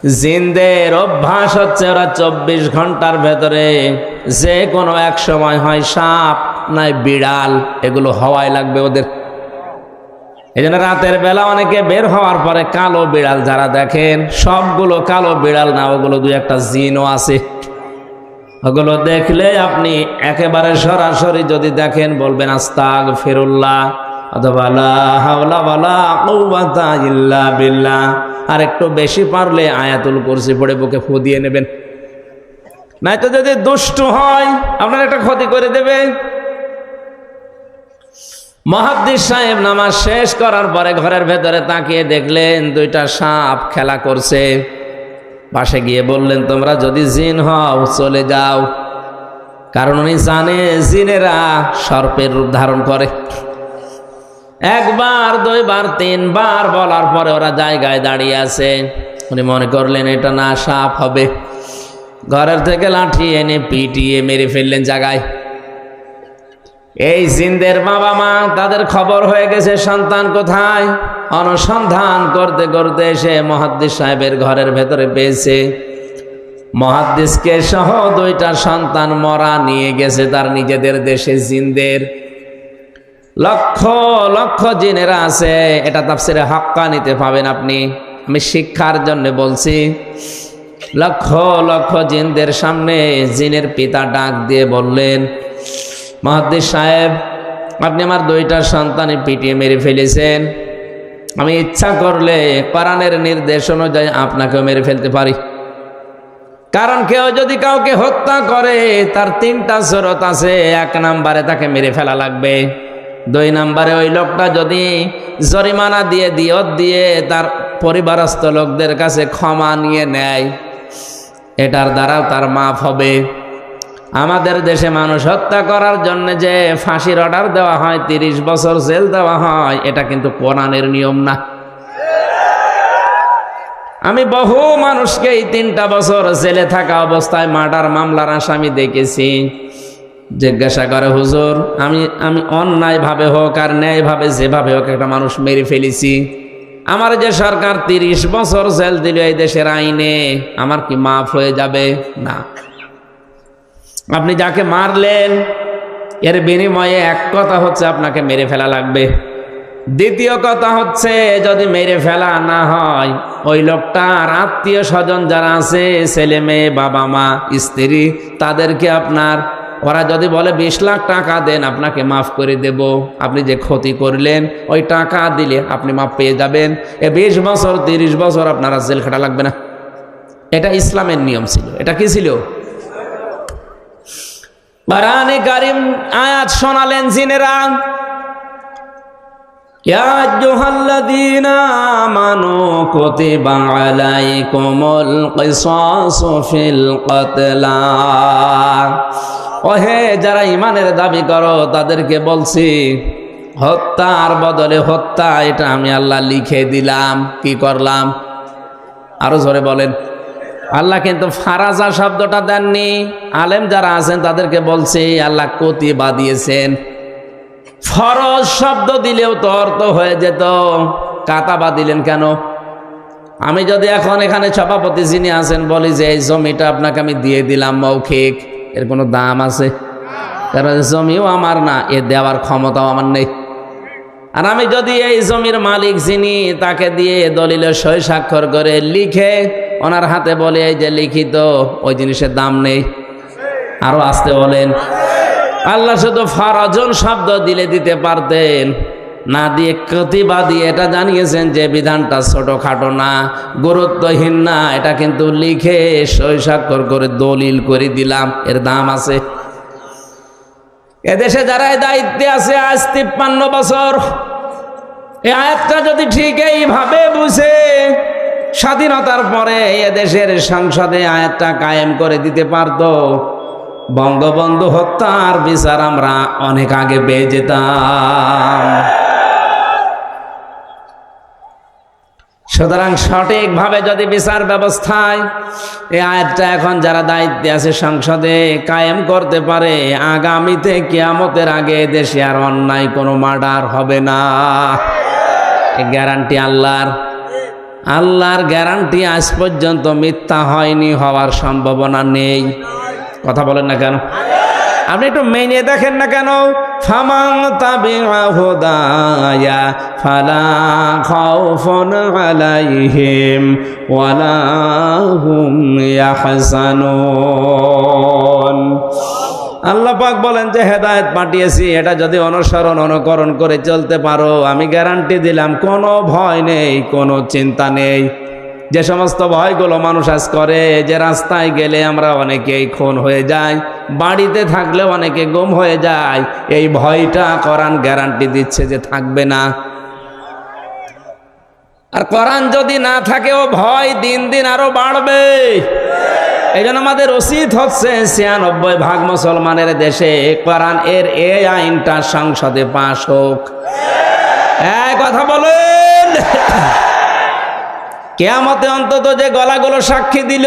জিনদের অভ্যাস হচ্ছে ওরা 24 ঘন্টার ভেতরে যে কোনো এক সময় হয় সাপ নাই বিড়াল, এগুলো হওয়াই লাগবে ওদের। এই জন্য রাতের বেলা অনেকে বের হওয়ার পরে কালো বিড়াল যারা দেখেন, সবগুলো কালো বিড়াল না, ওগুলো দুই একটা জিনও আছে। ওগুলো দেখলে আপনি একেবারে সরাসরি যদি দেখেন বলবেন আস্তাগফিরুল্লাহ অথবা লা হাওলা ওয়ালা কুওয়াতা ইল্লা বিল্লাহ। আর একটু বেশি পারলে আয়াতুল কুরসি পড়ে বুকে ফু দিয়ে নেবেন, নয়তো যদি দুষ্টু হয় আপনার একটা ক্ষতি করে দেবে। মুহাদ্দিস সাহেব নামাজ শেষ করার পরে ঘরের ভেতরে তাকিয়ে দেখলেন দুইটা সাপ খেলা করছে। পাশে গিয়ে বললেন, তোমরা যদি জিন হও চলে যাও। কারণ উনি জানে জিনেরা সর্পের রূপ ধারণ করে। একবার, দুইবার, তিনবার বলার পরে ওরা জায়গায় দাঁড়িয়ে আছে। উনি মনে করলেন এটা না সাপ হবে। ঘরের থেকে লাঠি এনে পিটিয়ে মেরে ফেললেন জায়গায়। এই জিনদের বাবা মা তাদের খবর হয়ে গেছে সন্তান কোথায়। অনুসন্ধান করতে করতে এসে মুহাদ্দিস সাহেবের ঘরের ভেতরে পেয়েছে। মুহাদ্দিসকে সহ দুইটা সন্তান মরা নিয়ে গেছে তার নিজেদের দেশে জিনদের। লক্ষ লক্ষ জিনেরা আছে, এটা তাফসিরে হাক্কানিতে পাবেন আপনি। আমি শিক্ষার জন্য বলছি। লক্ষ লক্ষ জিনদের সামনে জিনের পিতা ডাক দিয়ে বললেন, মুহাদ্দিস সাহেব, আপনি আমার দুইটা সন্তানই পিটিয়ে মেরে ফেলেছেন। আমি ইচ্ছা করলে কোরআনের নির্দেশ অনুযায়ী আপনাকেও মেরে ফেলতে পারি। কারণ কেউ যদি কাউকে হত্যা করে তার তিনটা শরত আছে। 1 নম্বরে তাকে মেরে ফেলা লাগবে। 2 নম্বরে ওই লোকটা যদি জরিমানা দিয়ে দিয়ত দিয়ে তার পরিবারস্থ লোকদের কাছে ক্ষমা নিয়ে নেয়, এটার দ্বারাও তার মাফ হবে। আমাদের দেশে মানুষ হত্যা করার জন্য যে ফাঁসির অর্ডার দেওয়া হয়, 30 বছর জেল দেওয়া হয়, এটা কিন্তু কোরআনের নিয়ম না। আমি বহু মানুষকে এই 3টা বছর জেলে থাকা অবস্থায় মার্ডার মামলার আসামি দেখেছি। জিজ্ঞাসা করে, হুজুর, আমি অন্যায়ভাবে হোক আর ন্যায়ভাবে যেভাবে হোক একটা মানুষ মেরে ফেলেছি, আমার যে সরকার 30 বছর জেল দিল এই দেশের আইনে, আমার কি মাফ হয়ে যাবে? না। আপনি যাকে মারলেন এর বিনিময়ে এক কথা হচ্ছে আপনাকে মেরে ফেলা লাগবে। দ্বিতীয় কথা হচ্ছে, যদি মেরে ফেলা না হয়, ওই লোকটার আত্মীয় স্বজন যারা আছে, ছেলে মেয়ে, বাবা মা, স্ত্রী, তাদেরকে আপনার, ওরা যদি বলে 20 লাখ টাকা দেন আপনাকে মাফ করে দেব, আপনি যে ক্ষতি করলেন ওই টাকা দিলে আপনি মাফ পেয়ে যাবেন। 20 বছর 30 বছর আপনারা জেল খাটা লাগবে না। এটা ইসলামের নিয়ম ছিল। এটা কি ছিল? কোরআনে কারীম আয়াত শোনালেন জিনেরা, ইয়া আইয়ুহাল্লাযীনা আমানু কুতিবা আলাইকুমুল কিসাসু ফিল কতলা। ওহে যারা ঈমানের দাবি করো তাদেরকে বলছি, হত্যার বদলে হত্যা এটা আমি আল্লাহ লিখে দিলাম। কি করলাম? আরো জোরে বলেন। আল্লাহ কিন্তু ফারাজা শব্দটা দেননি। আলেম যারা আছেন তাদেরকে বলছি আল্লাহ কতিবা দিয়েছেন। ফরজ শব্দ দিলেও তো অর্থ হয়ে যেত, কাতাবা দিলেন কেন? আমি যদি এখন এখানে সভাপতি যিনি আছেন বলি যে এই জমিটা আপনাকে আমি দিয়ে দিলাম মৌখিক, এর কোনো দাম আছে? কারণ জমিও আমার না, এ দেওয়ার ক্ষমতাও আমার নেই। আর আমি যদি এই জমির মালিক যিনি, তাকে দিয়ে দলিলে সই স্বাক্ষর করে লিখে ওনার হাতে বলে এই যে লিখিত, ওই জিনিসের দাম নেই? আরো আসতে বলেন। আল্লাহ শুধু ফারাজন শব্দ দিলে দিতে পারতেন, না দিয়ে কতিবা দিয়ে এটা জানিয়েছেন যে বিধানটা ছোটখাটো না, গুরুত্বহীন না, এটা কিন্তু লিখে সই স্বাক্ষর করে দলিল করে দিলাম, এর দাম আছে। এদেশে যারা দায়িত্বে আছে আজ 53 বছর, এই আয়াতটা যদি ঠিক এইভাবে বুঝে স্বাধীনতার পরে এদেশের সংসদে আয়াতটা কায়েম করে দিতে পারত, বঙ্গবন্ধু হত্যার বিচার আমরা অনেক আগে পেয়ে যেতাম। সুতরাং সঠিকভাবে যদি বিচার ব্যবস্থায় এই আয়াতটা এখন যারা দায়িত্বে আছে সংসদে কায়েম করতে পারে, আগামীতে কিয়ামতের আগে দেশে আর অন্যায় কোনো মার্ডার হবে না। গ্যারান্টি আল্লাহর। আল্লাহর গ্যারান্টি আজ পর্যন্ত মিথ্যা হয়নি, হওয়ার সম্ভাবনা নেই। কথা বলেন না কেন? আপনি একটু মেনে দেখেন না কেন? ফামান তাবিআ হুদায়া ফালা খাউফুন আলাইহিম ওয়ালা হুম ইয়াহজানুন। আল্লাহ পাক বলেন যে হেদায়েত পাঠিয়েছি, এটা যদি অনুকরণ করে চলতে পারো, আমি গ্যারান্টি দিলাম কোনো ভয় নেই, কোনো চিন্তা নেই। যে সমস্ত ভয়গুলো মানুষ আজ করে, যে রাস্তায় গেলে আমরা অনেকেই খুন হয়ে যাই, বাড়িতে থাকলে অনেকে গুম হয়ে যায়, এই ভয়টা কোরআন গ্যারান্টি দিচ্ছে যে থাকবে না। আর কোরআন যদি না থাকে, ও ভয় দিন দিন আরো বাড়বে। এই জন্য আমাদের উচিত হচ্ছে ৯৬% মুসলমানের দেশে কোরআন এর এই আইনটা সংসদে পাশ হোক। এক কথা বলেন, কিয়ামতে অন্তত যে গলাগুলো সাক্ষী দিল,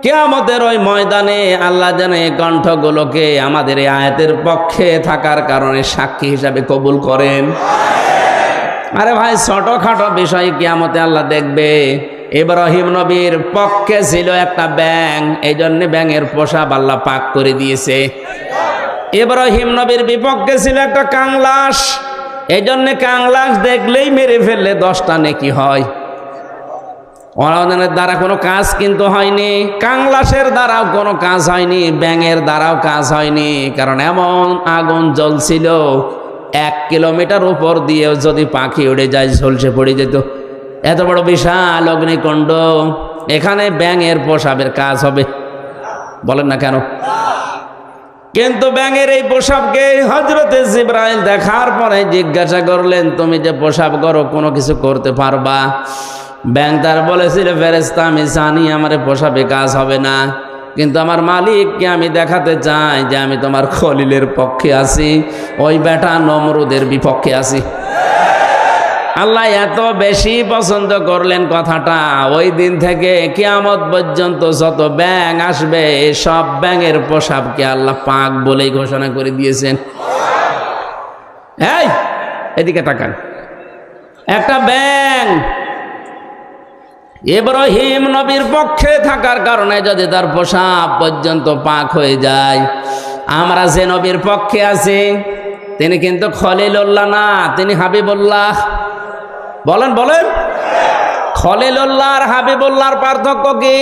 কিয়ামতের ওই ময়দানে আল্লাহ যেন এই কণ্ঠগুলোকে আমাদের এই আয়াতের পক্ষে থাকার কারণে সাক্ষী হিসাবে কবুল করেন। আরে ভাই, ছোটখাটো বিষয় কিয়ামতে আল্লাহ দেখবে। ইব্রাহিম নবীর পক্ষে ছিল একটা ব্যাঙ, এই জন্য ব্যাঙের পোশাক আল্লাহ পাক করে দিয়েছে। ইব্রাহিম নবীর বিপক্ষে ছিল একটা কাংলাস, এই জন্য কাংলাস দেখলেই মেরে ফেললে 10টা নেকি হয়। ওনাদের দ্বারা কোনো কাজ কিন্তু হয়নি, কাংলাসের দ্বারাও কোনো কাজ হয়নি, ব্যাঙের দ্বারাও কাজ হয়নি। কারণ এমন আগুন জ্বলছিল, 1 কিলোমিটার উপর দিয়েও যদি পাখি উড়ে যায় ঝলসে পড়ে যেত। এত বড় বিশাল অগ্নিকুণ্ড, এখানে ব্যাঙের পোশাকের কাজ হবে? বলেন না কেন? কিন্তু ব্যাঙের এই পোশাককে হযরতে জিবরাইল দেখার পরে জিজ্ঞাসা করলেন, তুমি যে পোশাক করো কোনো কিছু করতে পারবা? ব্যাঙ তার বলেছিল, ফেরেশতা আমি জানি আমার পোশাকে কাজ হবে না, কিন্তু আমার মালিককে আমি দেখাতে চাই যে আমি তোমার খলিলের পক্ষে আছি, ওই বেটা নমরুদের বিপক্ষে আছি। আল্লাহ এত বেশি পছন্দ করলেন কথাটা, ওই দিন থেকে কিয়ামত পর্যন্ত যত ব্যাঙ আসবে, সব ব্যাঙের পোশাককে আল্লাহ পাক বলেই ঘোষণা করে দিয়েছেন। এই এদিকে তাকান, একটা ব্যাঙ ইব্রাহিম নবীর পক্ষে থাকার কারণে যদি তার পোশাক পর্যন্ত পাক হয়ে যায়, আমরা যে নবীর পক্ষে আছি তিনি কিন্তু খলিলুল্লাহ না, তিনি হাবিবুল্লাহ। বলেন বলেন, খলিলুল্লাহ আর হাবিবুল্লাহর পার্থক্য কি?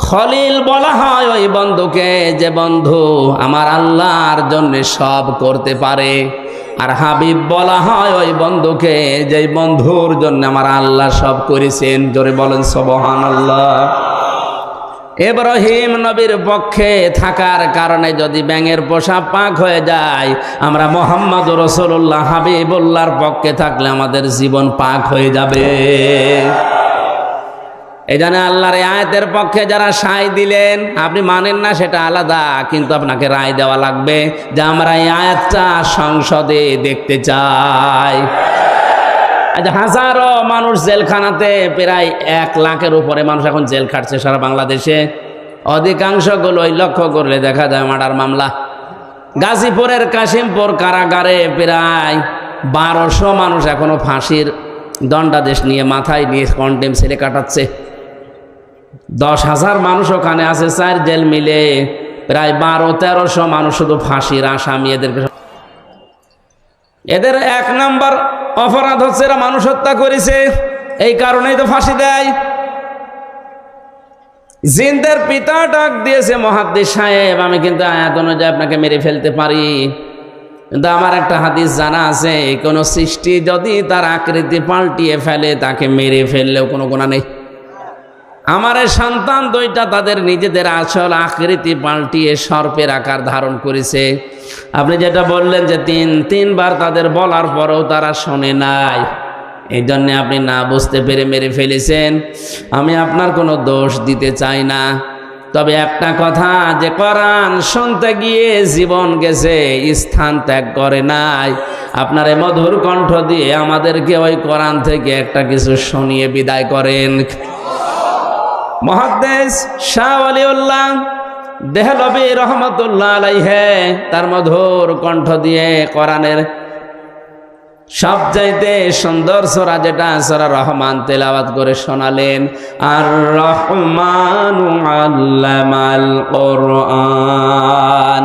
খলিল বলা হয় ওই বন্ধুকে যে বন্ধু আমার আল্লাহর জন্য সব করতে পারে, আর হাবিব বলা হয় ওই বন্ধুকে যে বন্ধুর জন্য আমার আল্লাহ সব করেছেন। জোরে বলেন সুবহানাল্লাহ। ইব্রাহিম নবীর পক্ষে থাকার কারণে যদি ব্যাঙের পোশাক পাক হয়ে যায়, আমরা মুহাম্মদুর রাসূলুল্লাহ হাবিবুল্লাহর পক্ষে থাকলে আমাদের জীবন পাক হয়ে যাবে। এই জন্য আল্লাহর আয়াতের পক্ষে যারা সায় দিলেন, আপনি মানেন না সেটা আলাদা, কিন্তু আপনাকে রায় দেওয়া লাগবে যে আমরা এই আয়াতটা সংসদে দেখতে চাই। হাজারো মানুষ জেলখানাতে, প্রায় 1 লাখের উপরে মানুষ এখন জেল খাটছে সারা বাংলাদেশে। অধিকাংশগুলোই লক্ষ্য করলে দেখা যায় মার্ডার মামলা। গাজীপুরের কাশিমপুর কারাগারে প্রায় 1200 মানুষ এখনো ফাঁসির দণ্ডাদেশ নিয়ে মাথায় নিয়ে কন্টেম ছেলে কাটাচ্ছে। 10,000 মানুষ ওখানে আছে, 4 জেল মিলে প্রায় 1200-1300 মানুষ শুধু ফাঁসির আসামি। এদের 1 নম্বর অপরাধ হচ্ছে এরা মানুষ হত্যা করেছে, এই কারণেই তো ফাঁসি দেয়। জিনদের পিতা ডাক দিয়েছে, মুহাদ্দিস সাহেব আমি কিন্তু আয়াত অনুযায়ী আপনাকে মেরে ফেলতে পারি, কিন্তু আমার একটা হাদিস জানা আছে, কোনো সৃষ্টি যদি তার আকৃতি পাল্টিয়ে ফেলে তাকে মেরে ফেললেও কোনো গুনাহ নেই। আমার এই সন্তান 2টা তাদের নিজেদের আসল আকৃতি পাল্টিয়ে সর্পের আকার ধারণ করেছে। আপনি যেটা বললেন যে 3বার তাদের বলার পরেও তারা শোনে নাই, এই জন্যে আপনি না বুঝতে পেরে মেরে ফেলেছেন। আমি আপনার কোনো দোষ দিতে চাই না, তবে একটা কথা, যে কোরআন শুনতে গিয়ে জীবন গেছে, স্থান ত্যাগ করে নাই, আপনার এই মধুর কণ্ঠ দিয়ে আমাদেরকে ওই কোরআন থেকে একটা কিছু শুনিয়ে বিদায় করেন। মুহাদ্দিস শাহ ওয়ালিউল্লাহ দেহলভী রহমতুল্লাহ আলাইহি তার মধুর কণ্ঠ দিয়ে কোরআনের সবচাইতে সুন্দর সূরা যেটা সূরা রহমান তেলাওয়াত করে শোনালেন, আর রহমানু আল্লামাল কোরআন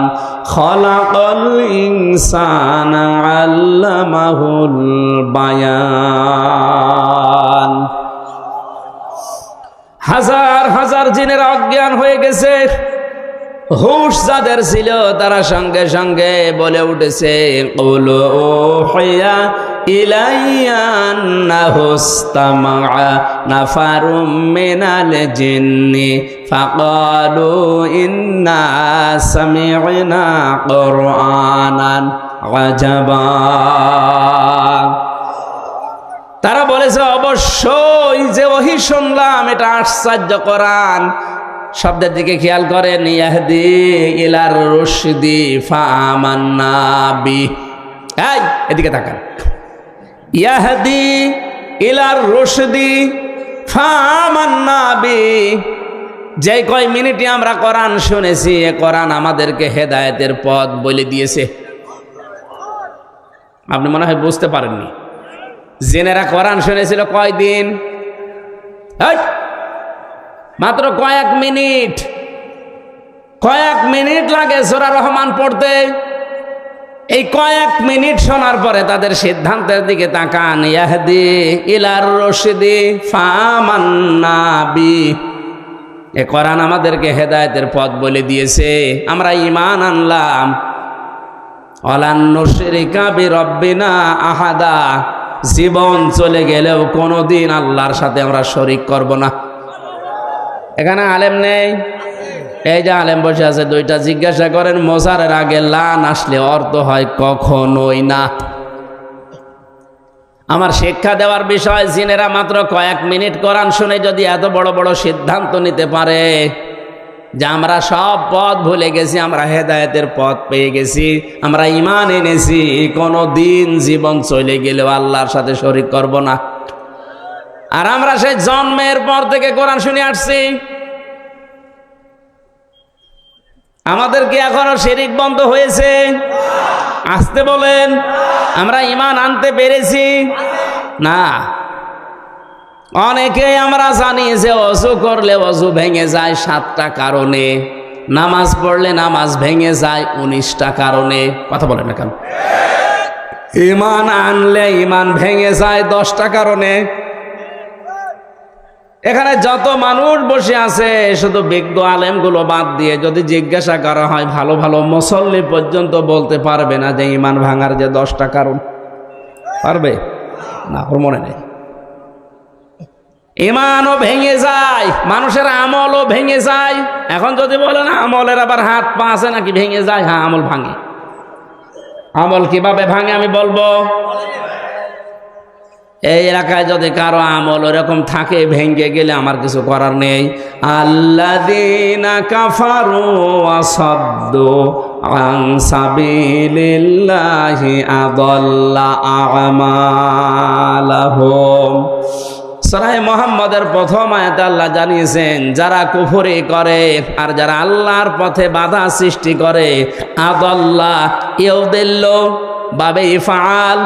খলাকাল ইনসানা আল্লামাহুল বায়ান। হাজার হাজার জিনেরা অজ্ঞান হয়ে গেছে, হুশ যাদের ছিল তারা সঙ্গে সঙ্গে বলে উঠেছে, কুলু উহিয়া ইলাইয়া আন্নাহু ইসতামাআ নাফারুম মিনাল জিন্নি ফাকালু ইন্না সামি'না কুরআনান আজাবা। তারা বলেছে অবশ্যই যে ওহী শুনলাম এটা আশ্চর্য কোরআন। শব্দের দিকে খেয়াল করেন, ইয়াহদি ইলার রুশদি ফাআমান্না বি। এই এদিকে তাকান, ইয়াহদি ইলার রুশদি ফাআমান্না বি। যে কয় মিনিটে আমরা কোরআন শুনেছি, এ কোরআন আমাদেরকে হেদায়েতের পথ বলে দিয়েছে। আপনি মনে হয় বুঝতে পারেননি, জিনেরা কোরআন শুনেছিল কয়দিন? মাত্র কয়েক মিনিট। কয়েক মিনিট লাগে সূরা রহমান পড়তে। এই কয়েক মিনিট শোনার পরে তাদের সিদ্ধান্তের দিকে তাকান, ইয়াহদি ইলার রশদি ফাআমান্না বি। এ কোরআন আমাদেরকে হেদায়েতের পথ বলে দিয়েছে, আমরা ঈমান আনলাম। ওয়ালান নুশরিকা বিরাব্বিনা আহাদা। জীবন চলে গেলেও কোনোদিন আল্লাহর সাথে আমরা শরীক করব না। এখানে আলেম নেই? এই যে আলেম বসে আছে দুইটা, জিজ্ঞাসা করেন মোজারের আগে লান আসলে অর্থ হয় কখনোই না। আমার শিক্ষা দেওয়ার বিষয়, জিনেরা মাত্র কয়েক মিনিট কোরআন শুনে যদি এত বড় বড় সিদ্ধান্ত নিতে পারে যে আমরা সব পথ ভুলে গেছি, আমরা হেদায়েতের পথ পেয়ে গেছি, আমরা ঈমান এনেছি, কোনো দিন জীবন চলে গেলেও আল্লাহর সাথে শরীক করব না। আর আমরা সেই জন্মের পর থেকে কোরআন শুনে আসছি। আমাদের কি এখনো শিরিক বন্ধ হয়েছে? আসতে বলেন। আমরা ঈমান আনতে পেরেছি না। অনেকেই আমরা জানি যে অজু করলে অজু ভেঙে যায় 7টা কারণে, নামাজ পড়লে নামাজ ভেঙে যায় 19টা কারণে। কথা বলেন না কেন? ঈমান আনলে ঈমান ভেঙে যায় 10টা কারণে। এখানে যত মানুষ বসে আছে শুধু বিজ্ঞ আলেমগুলো বাদ দিয়ে যদি জিজ্ঞাসা করা হয়, ভালো ভালো মুসল্লি পর্যন্ত বলতে পারবে না যে ঈমান ভাঙার যে 10টা কারণ। পারবে না? ওর মনে নেই। ঈমানও ভেঙে যায়, মানুষের আমলও ভেঙে যায়। এখন যদি বলেন আমলের আবার হাত পা আছে নাকি ভেঙে যায়? হ্যাঁ, আমল ভাঙে। আমল কিভাবে ভাঙে আমি বলবো। এই এলাকায় যদি কারো আমল ওরকম থাকে, ভেঙে গেলে আমার কিছু করার নেই। আল্লাযীনা কাফারু ওয়া সাদ্দু আন সাবিলিল্লাহি আযাল্লা আমালাহুম। সূরা মুহাম্মদের প্রথম আয়াতে আল্লাহ জানিয়েছেন, যারা কুফরি করে আর যারা আল্লাহর পথে বাধা সৃষ্টি করে, আযাল্লা ইউদিল্লু বাবে ইফআল,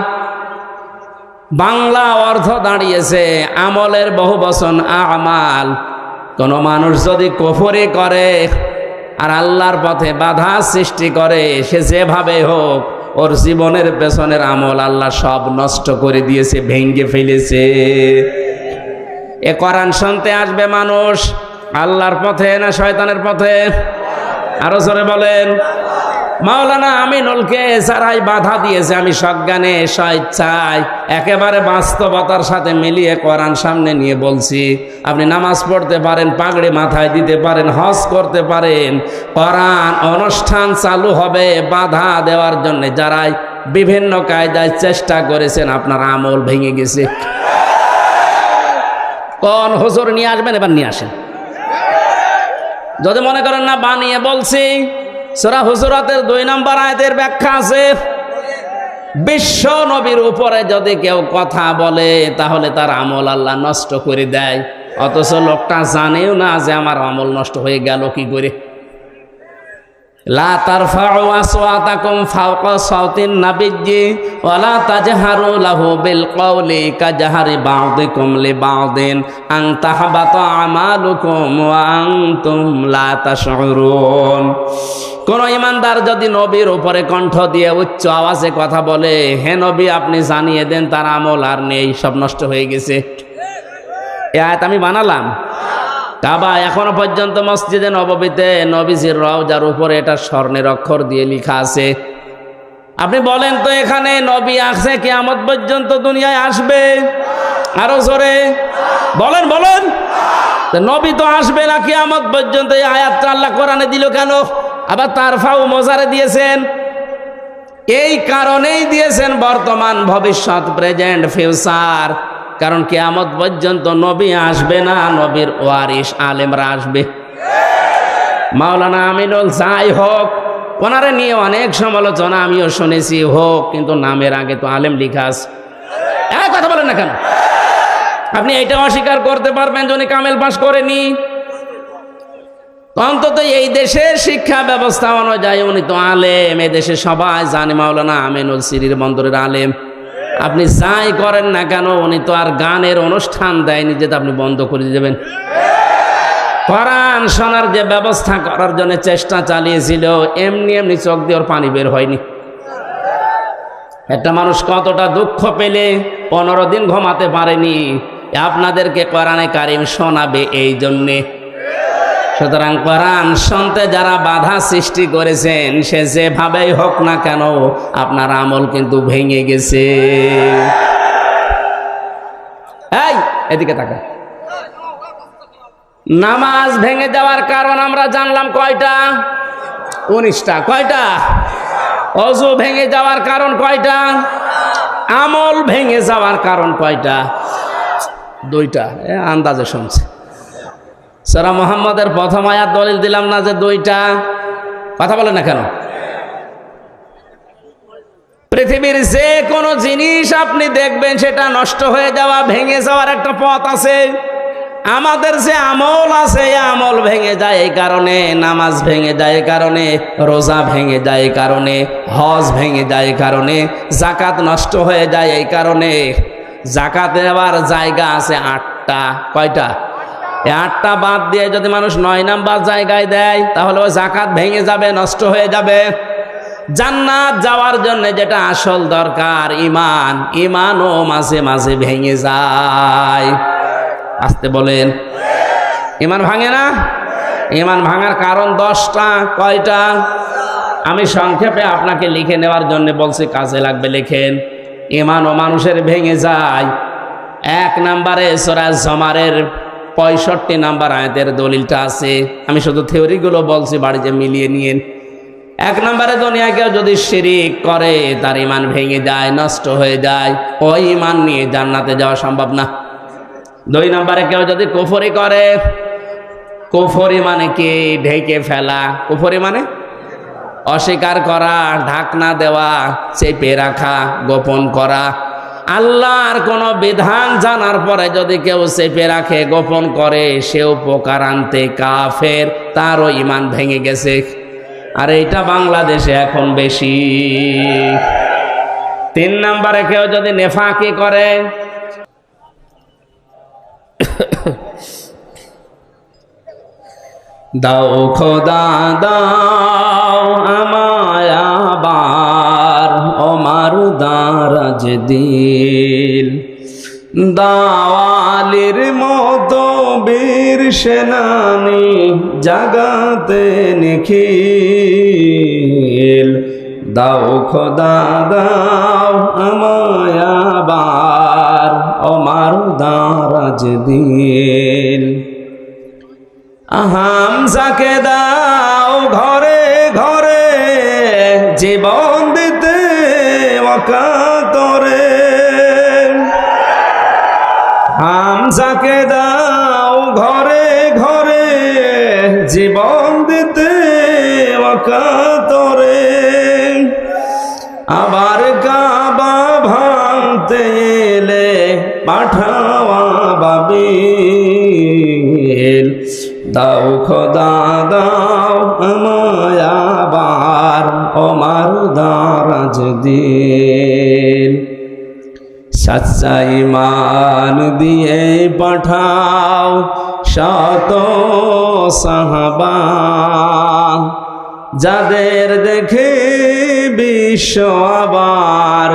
বাংলা অর্থ দাঁড়িয়েছে আমলের বহুবচন আমাল। কোন মানুষ যদি কুফরি করে আর আল্লাহর পথে বাধা সৃষ্টি করে, সে যেভাবে হোক ওর জীবনের পেছনের আমল আল্লাহ সব নষ্ট করে দিয়েছে, ভেঙে ফেলেছে। এ কোরআন শুনতে আসবে মানুষ আল্লাহর পথে না শয়তানের পথে? আরো জোরে বলেন। মাওলানা আমিনুলকে যারাই বাধা দিয়েছে, আমি সজ্ঞানে স্বেচ্ছায় একেবারে বাস্তবতার সাথে মিলিয়ে কোরআন সামনে নিয়ে বলছি, আপনি নামাজ পড়তে পারেন, পাগড়ি মাথায় দিতে পারেন, হজ করতে পারেন, কোরআন অনুষ্ঠান চালু হবে বাধা দেওয়ার জন্য যারাই বিভিন্ন কায়দায় চেষ্টা করেছেন, আপনার আমল ভেঙে গেছে। কোন হুজুর নিয়ে আসবেন? এবার নিয়ে আসেন। যদি মনে করেন না বানিয়ে বলছি, সূরা হুজুরাতের 2 নম্বর আয়াতের ব্যাখ্যা আছে। বিশ্ব নবীর উপরে যদি কেউ কথা বলে তাহলে তার আমল আল্লাহ নষ্ট করে দেয়, অথচ লোকটা জানেও না যে আমার আমল নষ্ট হয়ে গেল কি করে। লা তারফাউ আসওয়াতাকুম ফাওকা সাওতিন নাবিয়্যি ওয়া লা তাজহারু লাহু বিল কওলি কাজহারি বা'দিকুম লিবা'দিন আন তাহবাতা আমালুকুম ওয়া আনতুম লা তাশউরুন। কোন ইমানদার যদি নবীর উপরে কণ্ঠ দিয়ে উচ্চ আওয়াজে কথা বলে, হে নবী আপনি জানিয়ে দেন তার আমল আর নেই, সব নষ্ট হয়ে গেছে। এই আয়াত আমি বানালাম। কাবা এখনো পর্যন্ত মসজিদে নববীতে নবীজির রওজার উপরে এটা স্বর্ণের অক্ষর দিয়ে লেখা আছে। আপনি বলেন তো এখানে নবী আসছে কিয়ামত পর্যন্ত দুনিয়ায় আসবে? আরো জোরে বলেন বলেন। নবী তো আসবে না কিয়ামত পর্যন্ত, এই আয়াতটা আল্লাহ কোরআনে দিল কেন? আবার তারফাউ মোজারে দিয়েছেন, এই কারণেই দিয়েছেন বর্তমান, ভবিষ্যৎ, প্রেজেন্ট, ফিউচার। কারণ কিয়ামত পর্যন্ত নবী আসবে না, নবীর ওয়ারিস আলেমরা আসবে। মাওলানা আমিনুল যাই হোক, ওনারে নিয়ে অনেক সমালোচনা আমিও শুনেছি হোক, কিন্তু নামের আগে তো আলেম লেখা আছে। কথা বলেন না কেন? আপনি এটা অস্বীকার করতে পারবেন যে উনি কামেল পাস করেনি? অন্তত এই দেশের শিক্ষা ব্যবস্থা অনুযায়ী উনি তো আলেম, এই দেশে সবাই জানে মাওলানা আমিনুল সিরির বন্দরের আলেম। আপনি যাই করেন না কেন, উনি তো আর গানের অনুষ্ঠান দেয়নি যে আপনি বন্ধ করে দেবেন। কোরআন শোনার যে ব্যবস্থা করার জন্য চেষ্টা চালিয়েছিল, এমনি এমনি চোখ দিয়ে ওর পানি বের হয়নি। একটা মানুষ কতটা দুঃখ পেলে 15 দিন ঘুমাতে পারেনি, আপনাদেরকে কোরআনে কারিম শোনাবে এই জন্যে। সুতরাং কোরআন শুনতে যারা বাধা সৃষ্টি করেছেন, সে যেভাবেই হোক না কেন আপনার আমল কিন্তু ভেঙে গেছে। এই এদিকে তাকা। নামাজ ভেঙে যাওয়ার কারণ আমরা জানলাম কয়টা? 19টা। কয়টা? ওযু ভেঙে যাওয়ার কারণ কয়টা? আমল ভেঙে যাওয়ার কারণ কয়টা? 2টা। আন্দাজে শুনছে। সূরা মুহাম্মদের প্রথম আয়াত দলিল দিলাম না যে 2টা? কথা বলেন না কেন? পৃথিবীর যে কোনো জিনিস আপনি দেখবেন সেটা নষ্ট হয়ে যাওয়া, ভেঙে যাওয়ার একটা পথ আছে। আমাদের যে আমল আছে, এই আমল ভেঙে যায় এই কারণে, নামাজ ভেঙে যায় এই কারণে, রোজা ভেঙে যায় এই কারণে, হজ ভেঙে যায় এই কারণে, যাকাত নষ্ট হয়ে যায় এই কারণে। যাকাত দেওয়ার জায়গা আছে 8টা। কয়টা? 8টা বাদ দিয়ে যদি মানুষ 9 নাম্বার জায়গায় দেয়, তাহলে ওই যাকাত ভেঙে যাবে, নষ্ট হয়ে যাবে। জান্নাত যাওয়ার জন্য যেটা আসল দরকার, ঈমান, ঈমানও মাঝে মাঝে ভেঙে যায়। আসতে বলেন। ঈমান ভাঙে না? ঈমান ভাঙার কারণ 10টা। কয়টা? আমি সংক্ষেপে আপনাকে লিখে নেওয়ার জন্য বলছি, কাজে লাগবে লিখেন। ঈমানও মানুষের ভেঙে যায়। 1 নম্বরে সূরা জুমারের 65 নাম্বার আয়াতের দলিলটা আছে। আমি শুধু থিওরিগুলো বলছি, বাড়িতে মিলিয়ে নিয়েন। 1 নম্বরে দুনিয়া কেউ যদি শিরিক করে, তার ঈমান ভেঙে যায়, নষ্ট হয়ে যায়। ওই ঈমান নিয়ে জান্নাতে যাওয়া সম্ভব না। 2 নম্বরে কেউ যদি কুফরি করে, কুফরি মানে কি? ঢেকে ফেলা। কুফরি মানে অস্বীকার করা, ঢাকনা দেওয়া, চেপে রাখা, গোপন করা। আল্লাহর কোন বিধান জানার পরে যদি কেউ চেপে রাখে, গোপন করে, সে উপকার আনতে কাফের, তারও ঈমান ভেঙে গেছে। আর এইটা বাংলাদেশে এখন বেশি। 3 নম্বরে কেউ যদি নেফাকি করে, দাও খোদা দাও আমায় আবার ওমার দারাজ দিল, দাওয়ালির মতো বীর সেনানি জাগাতে নিখিল। দাও খোদা দাও আমায় আবার ওমার দারাজ দিল। হামজাকে দাও ঘরে ঘরে জীবন দিতে ওয়াকাতরে। হামজাকে দাও ঘরে ঘরে জীবন দিতে ওয়াকাতরে। আবার কাবা ভাঙতে এলে পাঠাওয়া বাবিল। দাও খোদা দাও আমায় আবার ওমার দারাজ দিন। সচ্চা ঈমান দিয়ে পাঠাও শত সাহাবা, যাদের দেখে বিশ্ব আবার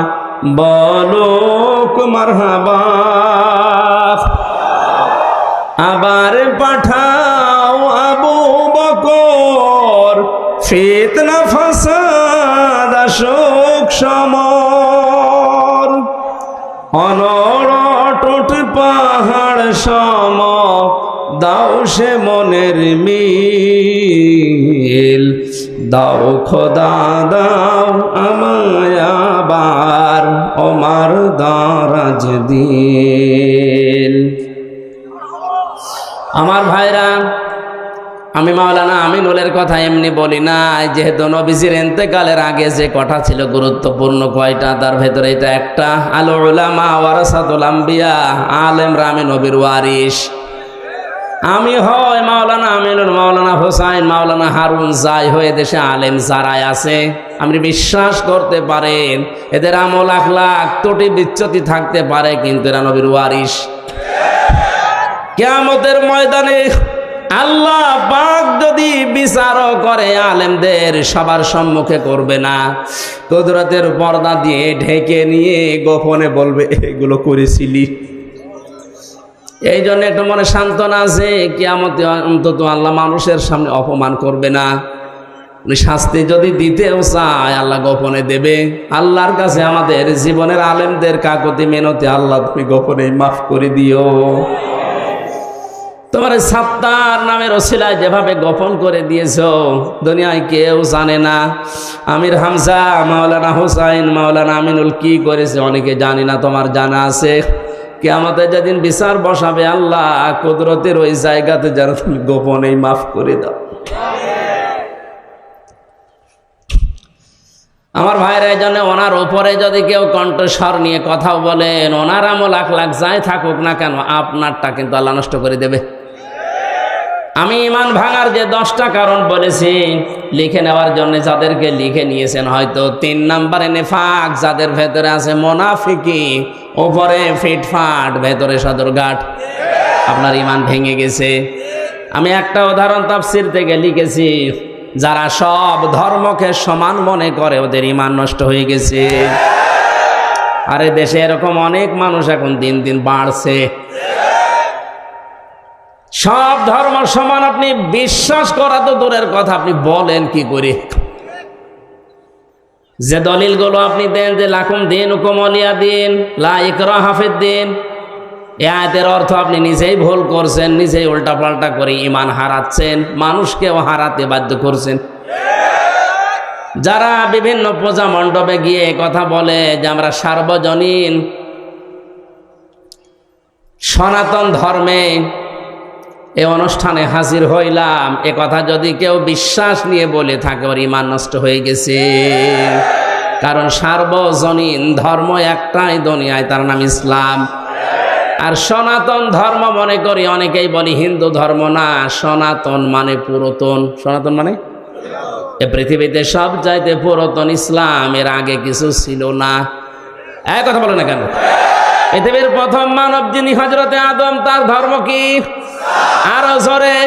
বলুক মারহাবা। আবার পাঠাও আবু বকর, ফিতনা ফাসাদ আসুক সমর। অনড় পাহাড় সম দাও সে মনের মিল। দাও খোদা দাও আমায় আবার ওমার দারাজ দিন। আমার ভাইরা, আমি মাওলানা আমিনুলের কথা এমনি বলি না, যেহেতু নবীজির ইন্তেকালের আগে যে কথা ছিল গুরুত্বপূর্ণ কয়টা, তার ভেতরে এটা একটা। আল উলামা ওয়ারাসাতুল আম্বিয়া, আলেমরা আমি নবীর ওয়ারিস। আমি হয় মাওলানা আমিনুল, মাওলানা হোসাইন, মাওলানা হারুন, যাই হয়ে দেশে আলেম যারাই আছে, আপনি বিশ্বাস করতে পারেন এদের আমল আখলাক ত্রুটি বিচ্যুতি থাকতে পারে, কিন্তু এরা নবীর ওয়ারিস। কিয়ামতের ময়দানে আল্লাহ পাক যদি বিচারও করে আলেমদের সবার সম্মুখে করবে না, কুদরতের পর্দা দিয়ে ঢেকে নিয়ে গোপনে বলবে এগুলো করেছিলি। এই জন্য একটু মনে সান্ত্বনা আছে, কিয়ামতে অন্তত আল্লাহ মানুষের সামনে অপমান করবে না। শাস্তি যদি দিতেও চায় আল্লাহ গোপনে দেবে। আল্লাহর কাছে আমাদের জীবনের আলেমদের কাকুতি মিনতি, আল্লাহ তুমি গোপনে মাফ করে দিও। তোমার সাত্তার নামের ওসিলায় যেভাবে গোপন করে দিয়েছো দুনিয়ায় কেউ জানে না। আমির হামজা, মাওলানা হোসাইন, মাওলানা আমিনুল কি করেছে অনেকে জানি না, তোমার জানা আছে। কিয়ামতে যেদিন বিচার বসাবে আল্লাহ কুদরতের ওই জায়গাতে যারা তুমি গোপনেই মাফ করে দাও। আমার ভাইরা, এই জন্য ওনার উপরে যদি কেউ কণ্ঠস্বর নিয়ে কথাও বলেন, ওনার আমল আখলাক যাই থাকুক না কেন, আপনারটা কিন্তু আল্লাহ নষ্ট করে দেবে। আমি ইমান ভাঙার যে 10টা কারণ বলেছি লিখে নেওয়ার জন্য, যাদেরকে লিখে নিয়েছেন হয়তো 3 নম্বরে নেফাক, যাদের ভেতরে আছে মোনাফিকি, ওপরে ফিটফাট, ভেতরে সদরঘাট, আপনার ইমান ভেঙে গেছে। আমি একটা উদাহরণ তাফসীর থেকে লিখেছি, যারা সব ধর্মকে সমান মনে করে ওদের ইমান নষ্ট হয়ে গেছে। আরে দেশে এরকম অনেক মানুষ এখন দিন দিন বাড়ছে। সব ধর্ম সমান আপনি বিশ্বাস করা তো দূরের কথা, আপনি বলেন কি করে? যে দলিলগুলো আপনি দেন যে লাকুম দীনুকুম ওয়ালিয়া দিন, লা ইকরাহা ফিদ্দিন, এই আয়াতের অর্থ আপনি নিজেই ভুল করছেন, নিজেই উল্টাপাল্টা করে ইমান হারাচ্ছেন, মানুষকেও হারাতে বাধ্য করছেন। যারা বিভিন্ন পূজা মণ্ডপে গিয়ে কথা বলে যে আমরা সার্বজনীন সনাতন ধর্মে এই অনুষ্ঠানে হাজির হইলাম, এ কথা যদি কেউ বিশ্বাস নিয়ে বলে থাকে ওর ইমান নষ্ট হয়ে গেছে। কারণ সার্বজনীন ধর্ম একটাই দুনিয়ায়, তার নাম ইসলাম। আর সনাতন ধর্ম মনে করি অনেকেই বলি হিন্দু ধর্ম না, সনাতন মানে পুরাতন। সনাতন মানে এ পৃথিবীতে সব চাইতে পুরাতন ইসলাম, এর আগে কিছু ছিল না। এক কথা বলে না কেন? পৃথিবীর প্রথম মানব যিনি হযরতে আদম, তার ধর্ম কি? আরো জোরে।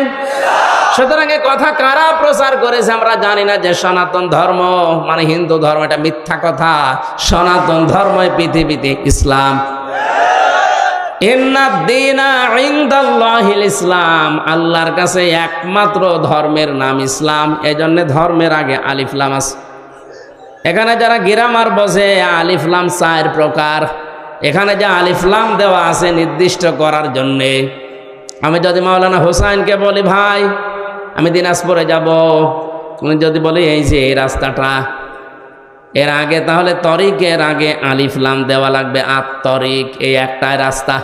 সুতরাং এ কথা কারা প্রচার করেছে আমরা জানি না, যে সনাতন ধর্ম মানে হিন্দু ধর্ম, এটা মিথ্যা কথা। সনাতন ধর্মই পৃথিবীতে ইসলাম। ইন্নাদ-দীনা ইনদাল্লাহিল ইসলাম, আল্লাহর কাছে একমাত্র ধর্মের নাম ইসলাম। এজন্য ধর্মের আগে আলিফ লাম আছে। এখানে যারা গ্রামার বোঝে, আলিফ লাম 4 প্রকার। এখানে যে আলিফ লাম দেওয়া আছে নির্দিষ্ট করার জন্যে। আমি যদি মাওলানা হোসাইনকে বলি ভাই আমি দিনাজপুরে যাব, উনি যদি বলে এই যে এই রাস্তাটা, এর আগে তাহলে তরিকের আগে আলিফ লাম দেওয়া লাগবে। তরিক এই একটাই রাস্তা,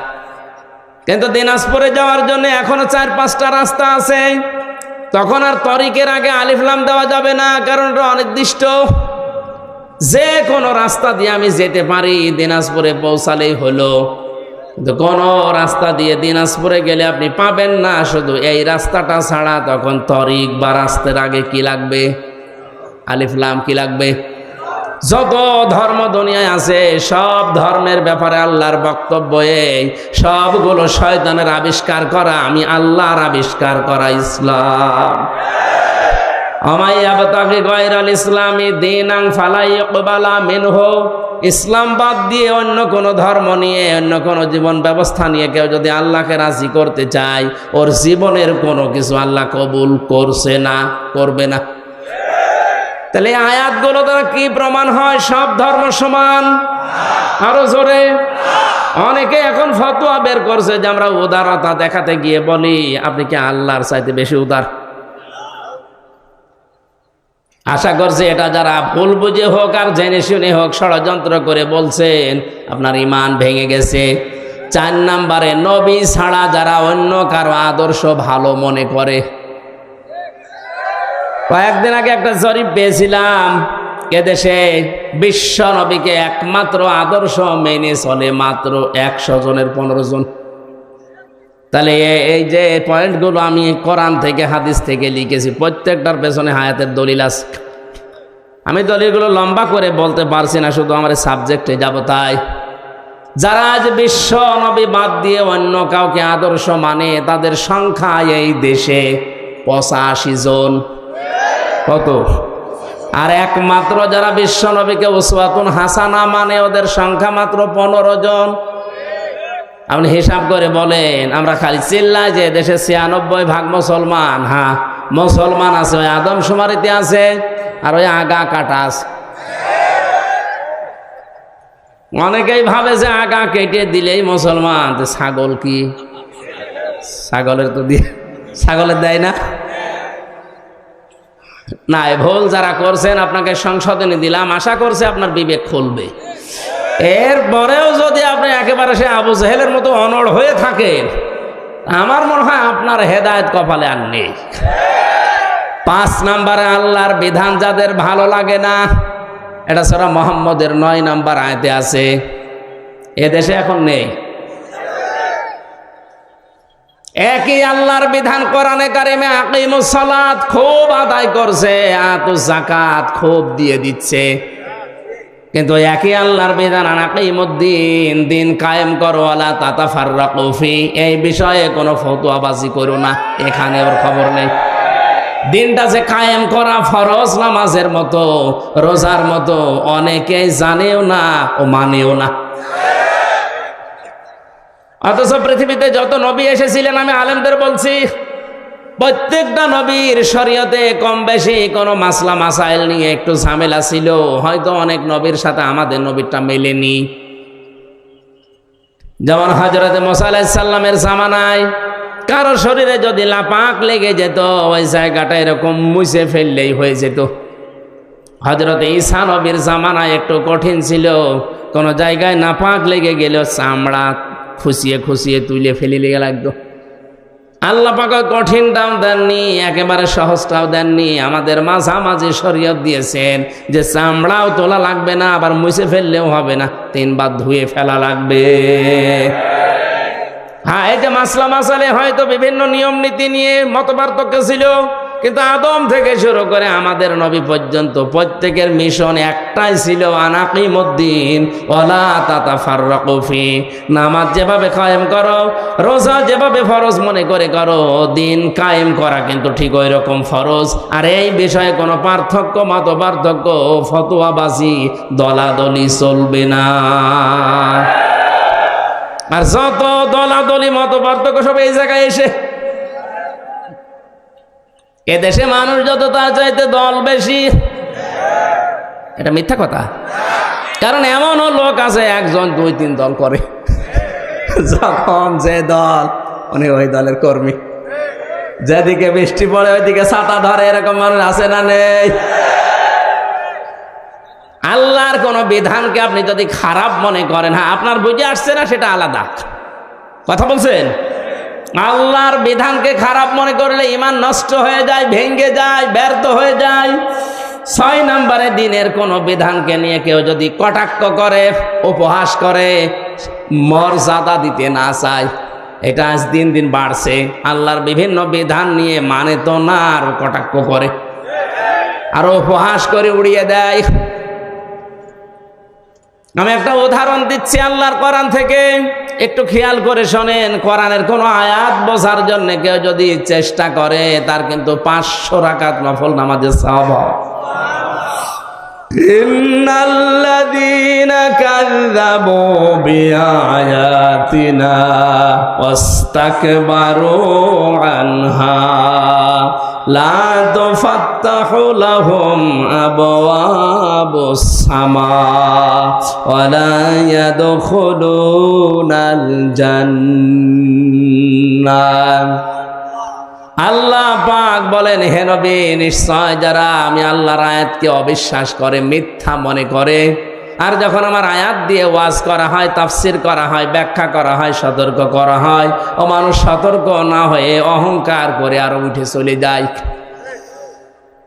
কিন্তু দিনাজপুরে যাওয়ার জন্য এখনো 4-5টা রাস্তা আছে। তখন আর তরিকের আগে আলিফ লাম দেওয়া যাবে না, কারণ এটা অনির্দিষ্ট। যে কোনো রাস্তা দিয়ে আমি যেতে পারি, দিনাজপুরে পৌঁছালেই হলো। কিন্তু কোন রাস্তা দিয়ে দিনাজপুরে গেলে আপনি পাবেন না, শুধু এই রাস্তাটা ছাড়া। তখন তরিক বা রাস্তার আগে কি লাগবে? আলিফ লাম। কি লাগবে? যত ধর্ম দুনিয়ায় আছে সব ধর্মের ব্যাপারে আল্লাহর বক্তব্য এই, সবগুলো শয়তানের আবিষ্কার করা, আমি আল্লাহর আবিষ্কার করা ইসলাম। ইসলাম বাদ দিয়ে অন্য কোন ধর্ম নিয়ে, অন্য কোন জীবন ব্যবস্থা নিয়ে কেউ যদি আল্লাহকে রাজি করতে চায়, ওর জীবনের কোনো কিছু আল্লাহ কবুল করছে না, করবে না। তাহলে আয়াতগুলো দ্বারা কি প্রমাণ হয়? সব ধর্ম সমান? আরো জোরে। অনেকে এখন ফতোয়া বের করছে যে আমরা উদারতা দেখাতে গিয়ে বলি আপনি কি আল্লাহর চাইতে বেশি উদার? আশা করছি এটা যারা ভুল বুঝে হোক আর জেনে শুনে হোক ষড়যন্ত্র করে বলছেন, আপনার ঈমান ভেঙে গেছে। 4 নম্বরে, নবী ছাড়া যারা অন্য কারো আদর্শ ভালো মনে করে। কয়েকদিন আগে একটা জরিপ পেয়েছিলাম, এদেশে বিশ্ব নবীকে একমাত্র আদর্শ মেনে চলে মাত্র 100 জনের 15 জন। তাহলে এই যে পয়েন্টগুলো আমি কোরআন থেকে হাদিস থেকে লিখেছি, প্রত্যেকটার পেছনে হায়াতের দলিল আছে। আমি দলিলগুলো লম্বা করে বলতে পারছি না, শুধু আমার সাবজেক্টে যাব। তাই যারা আজ বিশ্ব নবী বাদ দিয়ে অন্য কাউকে আদর্শ মানে, তাদের সংখ্যা এই দেশে 85 জন। কত? আর একমাত্র যারা বিশ্ব নবীকে উসওয়াতুন হাসানা মানে, ওদের সংখ্যা মাত্র 15 জন। আপনি হিসাব করে বলেন, আমরা খালি চিল্লাই যে দেশে 96% মুসলমান। হ্যাঁ, মুসলমান আছে, ওই আদমশুমারিতে আছে, আর ওই আগা কাটা আছে। অনেকেই ভাবে যে আগা কেটে দিলেই মুসলমান। ছাগল কি? ছাগলের তো দিয়ে, ছাগলের দেয় না। না, ভুল যারা করছেন আপনাকে সংশোধনী দিলাম, আশা করছে আপনার বিবেক খুলবে। এরপরেও যদি আপনি একেবারে সে আবু জেহেলের মতো অনড় হয়ে থাকেন, আমার মনে হয় আপনার হেদায়েত কপালে আর নেই। 5 নম্বরে, আল্লাহর বিধান যাদের ভালো লাগে না, এটা সূরা মুহাম্মদের 9 নম্বর আয়াতে আছে। এদেশে এখন নেই। একই আল্লাহর বিধান কোরআনে কারিমে আকিমুস সালাত খুব আদায় করছে, আতুজ যাকাত খুব দিয়ে দিচ্ছে, কিন্তু একই আল্লাহর বিধান আকিমুদ্দিন, দিন কায়েম করো, ওয়ালা তাতাফাররাকু ফি, এই বিষয়ে কোনো ফতোয়াবাজি করো না। এখানে ওর খবর নেই। দিনটা যে কায়েম করা ফরজ নামাজের মতো, রোজার মতো, অনেকেই জানেও না ও মানেও না। অথচ পৃথিবীতে যত নবী এসেছিলেন, আমি আলেমদের বলছি, প্রত্যেকটা নবীর শরীয়তে কম বেশি কোনো মাসলা মাসাইল নিয়ে একটু ঝামেলা ছিল। হয়তো অনেক নবীর সাথে আমাদের নবীরটা মেলেনি। যেমন হযরত মুসা আলাইহিস সালামের জামানায় কারো শরীরে যদি লাপাক লেগে যেত, ওই জায়গাটা এরকম মুছে ফেললেই হয়ে যেত। হযরত ঈসা নবীর জামানায় একটু কঠিন ছিল, কোনো জায়গায় নাপাক লেগে গেল চামড়া খুশিয়ে খুশিয়ে তুলে ফেলে লেগে লাগতো। আল্লাহ পাক কঠিনটাও দেননি, একেবারে সহজটাও দেননি, আমাদের মাঝামাঝি শরীয়ত দিয়েছেন যে চামড়াও তোলা লাগবে না, আবার মুছে ফেললেও হবে না, 3 বার ধুয়ে ফেলা লাগবে। হ্যাঁ, এই যে মাসলা মাসালে হয়তো বিভিন্ন নিয়ম নীতি নিয়ে মতপার্থক্য ছিল, কিন্তু আদম থেকে শুরু করে আমাদের নবী পর্যন্ত প্রত্যেকের মিশন একটাই ছিল, আনাকিমুদ্দিন ওয়ালা তাতাফাররাকু ফি। নামাজ যেভাবে কায়েম করো, রোজা যেভাবে ফরজ মনে করে করো, দিন কায়েম করা কিন্তু ঠিক ওই রকম ফরজ। আর এই বিষয়ে কোনো পার্থক্য, মত পার্থক্য, ফতোয়াবাজি, দলাদলি চলবে না। আর যত দলাদলি, মত পার্থক্য সব এই জায়গায় এসে। এদেশে মানুষ যত তার চাইতে দল বেশি, এটা মিথ্যা কথা। কারণ এমনও লোক আছে 1 জন 2 3 দল করে, যখন যে দল উনি ওই দলের কর্মী, যেদিকে বৃষ্টি পড়ে ওইদিকে ছাতা ধরে, এরকম মানুষ আছে না নেই? আল্লাহর কোন বিধানকে আপনি যদি খারাপ মনে করেন, হ্যাঁ আপনার বুঝে আসছে না, সেটা আলাদা কথা বলছেন। আল্লাহর বিধানকে খারাপ মনে করলে ঈমান নষ্ট হয়ে যায়, ভেঙে যায়, ব্যর্থ হয়ে যায়। 6 নম্বরে, দিনের কোন বিধানকে নিয়ে কেউ যদি কটাক্ষ করে, উপহাস করে, মর্যাদা দিতে না চায়। এটা আজ দিন দিন বাড়ছে। আল্লাহর বিভিন্ন বিধান নিয়ে মানে তো না, আরো কটাক্ষ করে, আরো উপহাস করে উড়িয়ে দেয়। আমি একটা উদাহরণ দিচ্ছি আল্লাহর কোরআন থেকে, একটু খেয়াল করে শোনেন। কোরআনের কোন আয়াত বোঝার জন্য কেউ যদি চেষ্টা করে, তার কিন্তু 500 রাকাত নফল নামাজের সওয়াব হয়। ইন্নাল্লাযীনা কাযযাবু বিআয়াতিনা ওয়াস্তাকবারু আনহা লা তুফাত্তাহু লাহুম আবওয়াবুস সামা ওয়া লা ইয়াদখুলুনাল জান্নাহ। আল্লাহ পাক বলেন, হে নবী, নিশ্চয় যারা আমি আল্লাহর আয়াতকে অবিশ্বাস করে, মিথ্যা মনে করে, আর যখন আমার আয়াত দিয়ে ওয়াজ করা হয়, তাফসির করা হয়, ব্যাখ্যা করা হয়, সতর্ক করা হয়, ও মানুষ সতর্ক না হয়ে অহংকার করে আরো উঠে চলে যায়।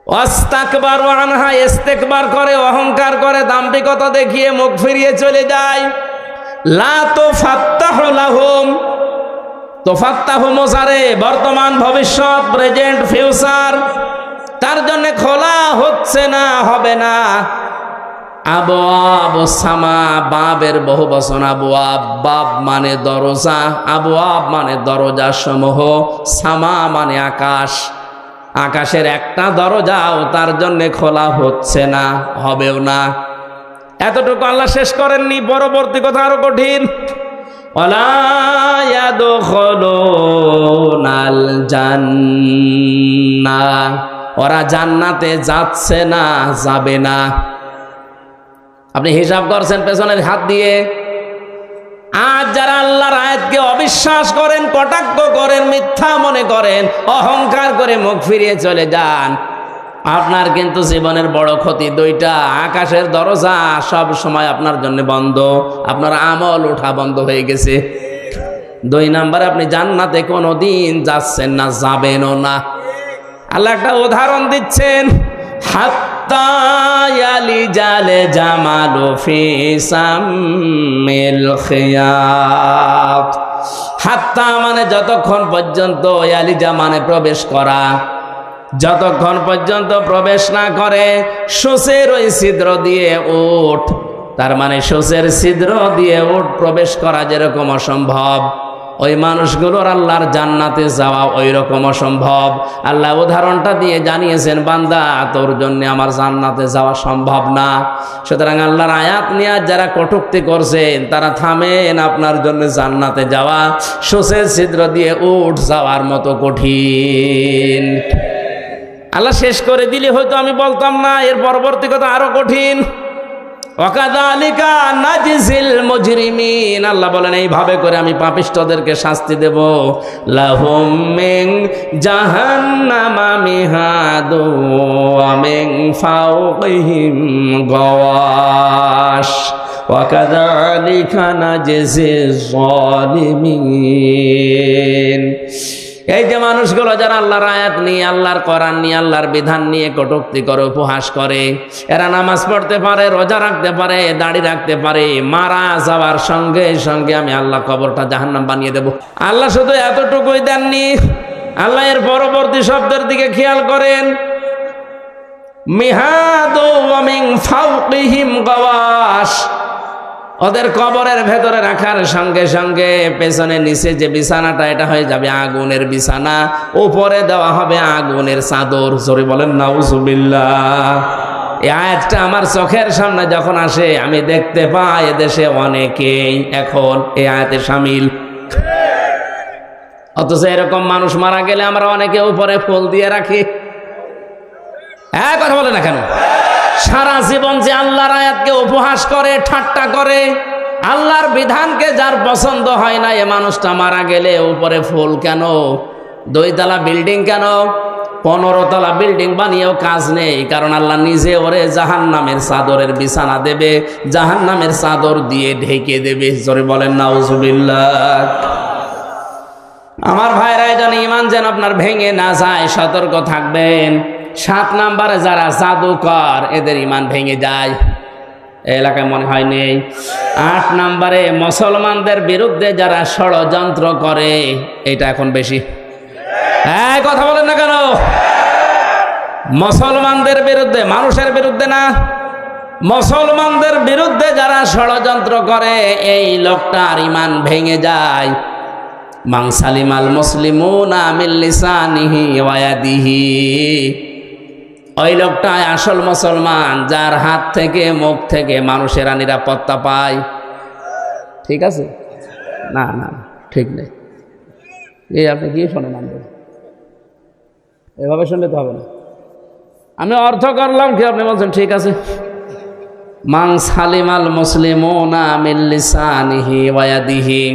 ওয়াস্তাকবারু আনহা, ইস্তেকবার করে, অহংকার করে, দাম্ভিকতা দেখিয়ে মুখ ফিরিয়ে চলে যায়। লা তুফাত্তাহু লাহুম, তোফাত্তাহু মোজারে, বর্তমান, ভবিষ্যৎ, প্রেজেন্ট, ফিউচার, তার জন্য খোলা হচ্ছে না, হবে না। আবওয়াবুস সামা, বাবের বহু বচন আবওয়াব, বাব মানে দরজা, আবওয়াব মানে দরজা সমূহ, সামা মানে আকাশ, আকাশের একটা দরজাও তার জন্য খোলা হচ্ছে না, হবেও না। এতটুকু আল্লাহ শেষ করেননি, পরবর্তী কথা আরো কঠিন। ওয়ালা ইয়াদখুলুনাল জান্নাহ, ওরা জান্নাতে যাচ্ছে না, যাবে না। আপনি হিসাব করছেন পেছনের হাত দিয়ে। আজ যারা আল্লাহর আয়াতকে অবিশ্বাস করেন, কটাক্ষ করেন, মিথ্যা মনে করেন, অহংকার করে মুখ ফিরিয়ে চলে যান, আপনার কিন্তু জীবনের বড় ক্ষতি দুইটা। আকাশের দরজা সব সময় আপনার জন্য বন্ধ, আপনার আমল ওঠা বন্ধ হয়ে গেছে। 2 নাম্বার, আপনি জান্নাতে কোনোদিন যাচ্ছেন না, যাবেনও না। আল্লাহ একটা উদাহরণ দিচ্ছেন, হাত্তা ইয়ালিজাল জামালু ফি সাম্মিল খিয়াত। হাত্তা মানে যতক্ষণ পর্যন্ত, ইয়ালিজা মানে প্রবেশ করা, যতক্ষণ পর্যন্ত প্রবেশ না করে সূচের ওই ছিদ্র দিয়ে উট, তার মানে সূচের ছিদ্র দিয়ে উট প্রবেশ করা যেরকম অসম্ভব, ওই মানুষগুলোর আল্লাহর জান্নাতে যাওয়া ওই রকম অসম্ভব। আল্লাহ উদাহরণটা দিয়ে জানিয়েছেন, বান্দা, তোর জন্য আমার জান্নাতে যাওয়া সম্ভব না। সুতরাং আল্লাহর আয়াত নিয়ে যারা কটূক্তি করছেন, তারা থামেন, আপনার জন্য জান্নাতে যাওয়া সূচের ছিদ্র দিয়ে উট যাওয়ার মতো কঠিন। আল্লাহ শেষ করে দিলে হয়তো আমি বলতাম না, এর পরবর্তী কথা আরো কঠিন। ওয়াকাযালিকা নাজিজিল মুজরিমিন, আল্লাহ বলেন এইভাবে করে আমি পাপিষ্ঠদেরকে শাস্তি দেব। লাহুম মিন জাহান্নামা মিহাদু ওয়া মিন ফাওকিহিম গাওয়াশ ওয়াকাযালিকা নাজিজিজ যালিমিন। এই যে মানুষগুলো যারা আল্লাহর আয়াত নিয়ে, আল্লাহর কোরআন নিয়ে, আল্লাহর বিধান নিয়ে কটূক্তি করে, উপহাস করে, এরা নামাজ পড়তে পারে, রোজা রাখতে পারে, দাড়ি রাখতে পারে, মারা যাওয়ার সঙ্গে সঙ্গে আমি আল্লাহ কবরটা জাহান্নাম বানিয়ে দেব। আল্লাহ শুধু এতটুকুই দেননি, আল্লাহ এর পরবর্তী শব্দের দিকে খেয়াল করেন, মিহাদু ওয়া মিন ফাওকিহিম গাওয়াশ, ওদের কবরের ভেতরে রাখার সঙ্গে সঙ্গে পেছনে নিচে যে বিছানাটা, এটা হয়ে যাবে আগুনের বিছানা, উপরে দেওয়া হবে আগুনের চাদর। জোরে বলেন নাউজুবিল্লাহ। এই আয়াতটা আমার চোখের সামনে যখন আসে, আমি দেখতে পাই এদেশে অনেকেই এখন এই আয়াতে শামিল। অথচ এরকম মানুষ মারা গেলে আমরা অনেকে উপরে ফুল দিয়ে রাখি। হ্যাঁ, কথা বলে না কেন? সারা জীবন যে আল্লাহর আয়াতকে উপহাস করে, ঠাট্টা করে, আল্লাহর বিধানকে যার পছন্দ হয় না, এ মানুষটা মারা গেলে উপরে ফুল কেন? 2 তলা বিল্ডিং কেন? 15 তলা বিল্ডিং বানিয়েও কাজ নেই, কারণ আল্লাহ নিজে ওরে জাহান্নামের চাদরের বিছানা দেবে, জাহান্নামের চাদর দিয়ে ঢেকে দেবে। জোরে বলেন নাউজুবিল্লাহ। আমার ভাইরা, যেন ঈমান যেন আপনার ভেঙে না যায়, সতর্ক থাকবেন। 7 নম্বরে যারা জাদুকর, এদের ঈমান ভেঙে যায়। এই এলাকায় মনে হয় নেই। 8 নম্বরে মুসলমানদের বিরুদ্ধে যারা ষড়যন্ত্র করে, এটা এখন বেশি। হ্যাঁ, কথা বলেন না কেন? মুসলমানদের বিরুদ্ধে, মানুষের বিরুদ্ধে না, মুসলমানদের বিরুদ্ধে যারা ষড়যন্ত্র করে, এই লোকটার ঈমান ভেঙে যায়। মান সালিমাল মুসলিমুনা মিন লিসানিহি ওয়া ইয়াদিহি, ওই লোকটাই আসল মুসলমান, যার হাত থেকে মুখ থেকে মানুষেরা নিরাপত্তা পায়। ঠিক আছে? না না, ঠিক নেই। এই আপনি কি শোনেন? এভাবে শুনলে তো হবে না। আমি অর্থ করলাম কি, আপনি বলছেন ঠিক আছে। মান সালিমাল মুসলিমুনা মিন লিসানিহি ওয়া ইয়াদিহি,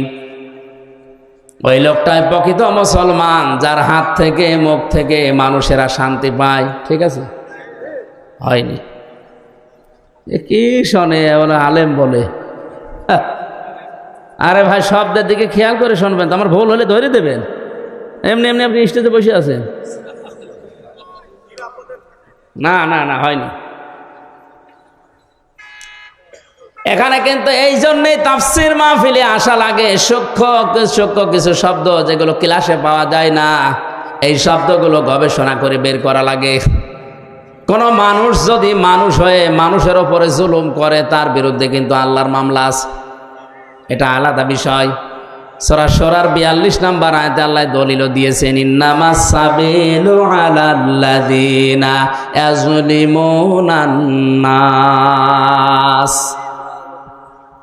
ওই লোকটাই প্রকৃত মুসলমান, যার হাত থেকে মুখ থেকে মানুষেরা শান্তি পায়। ঠিক আছে? হয়নি। কি শোনে ওরা আলেম বলে? আরে ভাই, শব্দের দিকে খেয়াল করে শুনবেন, তো আমার ভুল হলে ধরে দেবেন। এমনি এমনি আপনি স্টেজে বসে আছেন। না না না, হয়নি। এখানে কিন্তু এই জন্যই তাফসীর মাহফিলে আসা লাগে। সূক্ষ্ম কিছু শব্দ যেগুলো ক্লাসে পাওয়া যায় না, এই শব্দগুলো গবেষণা করে বের করা লাগে। কোন মানুষ যদি মানুষ হয়ে মানুষের ওপরে জুলুম করে, তার বিরুদ্ধে কিন্তু আল্লাহর মামলা আছে, এটা আলাদা বিষয়। সূরা শুরার 42 নম্বর আয়াতে আল্লাহ দলিল দিয়েছেন, ইন্নামাস সাবিলু আলাল্লাযিনা ইয়াজলিমুনান নাস।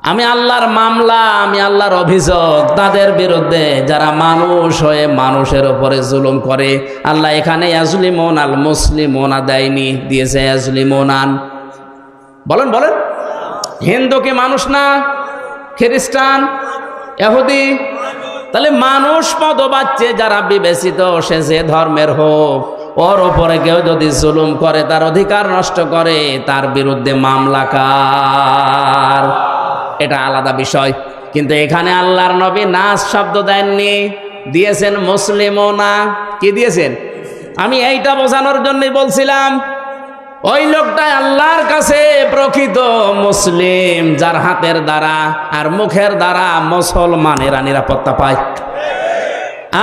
আমি আল্লাহর মামলা, আমি আল্লাহর অভিযোগ তাদের বিরুদ্ধে যারা মানুষ হয়ে মানুষের উপরে জুলুম করে। আল্লাহ এখানে ইয়াজলিমুনাল মুসলিমুনা দেয়নি, দিয়েছে ইয়াজলিমুনান। বলেন বলেন, হিন্দু কি মানুষ না? খ্রিস্টান, ইহুদি? তাহলে মানুষ পদবাচ্চে যারা বিবেচিত, সে যে ধর্মের হোক, ওর উপরে কেউ যদি জুলুম করে, তার অধিকার নষ্ট করে, তার বিরুদ্ধে মামলা কার? এটা আলাদা বিষয়। কিন্তু এখানে আল্লাহর নবী নাস শব্দ দেননি, দিয়েছেন মুসলিমুনা। কি দিয়েছেন? আমি এইটা বোঝানোর জন্যই বলছিলাম, ওই লোকটাই আল্লাহর কাছে প্রকৃত মুসলিম, যার হাতের দ্বারা আর মুখের দ্বারা মুসলমানেরা নিরাপত্তা পায়।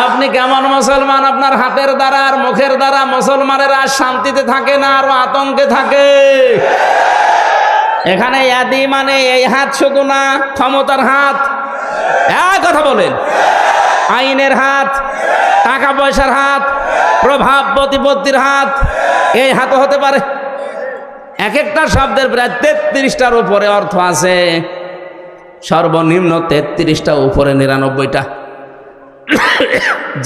আপনি কেমন মুসলমান? আপনার হাতের দ্বারা আর মুখের দ্বারা মুসলমানেরা শান্তিতে থাকে না, আরো আতঙ্কে থাকে। এখানে ইয়াদি মানে এই হাত শুধু না, ক্ষমতার হাত। এক কথা বলেন, আইনের হাত, টাকা পয়সার হাত, প্রভাব প্রতিপত্তির হাত, এই হাতও হতে পারে। এক একটা শব্দের প্রায় 33টার উপরে অর্থ আছে, সর্বনিম্ন 33টা, উপরে 99টা।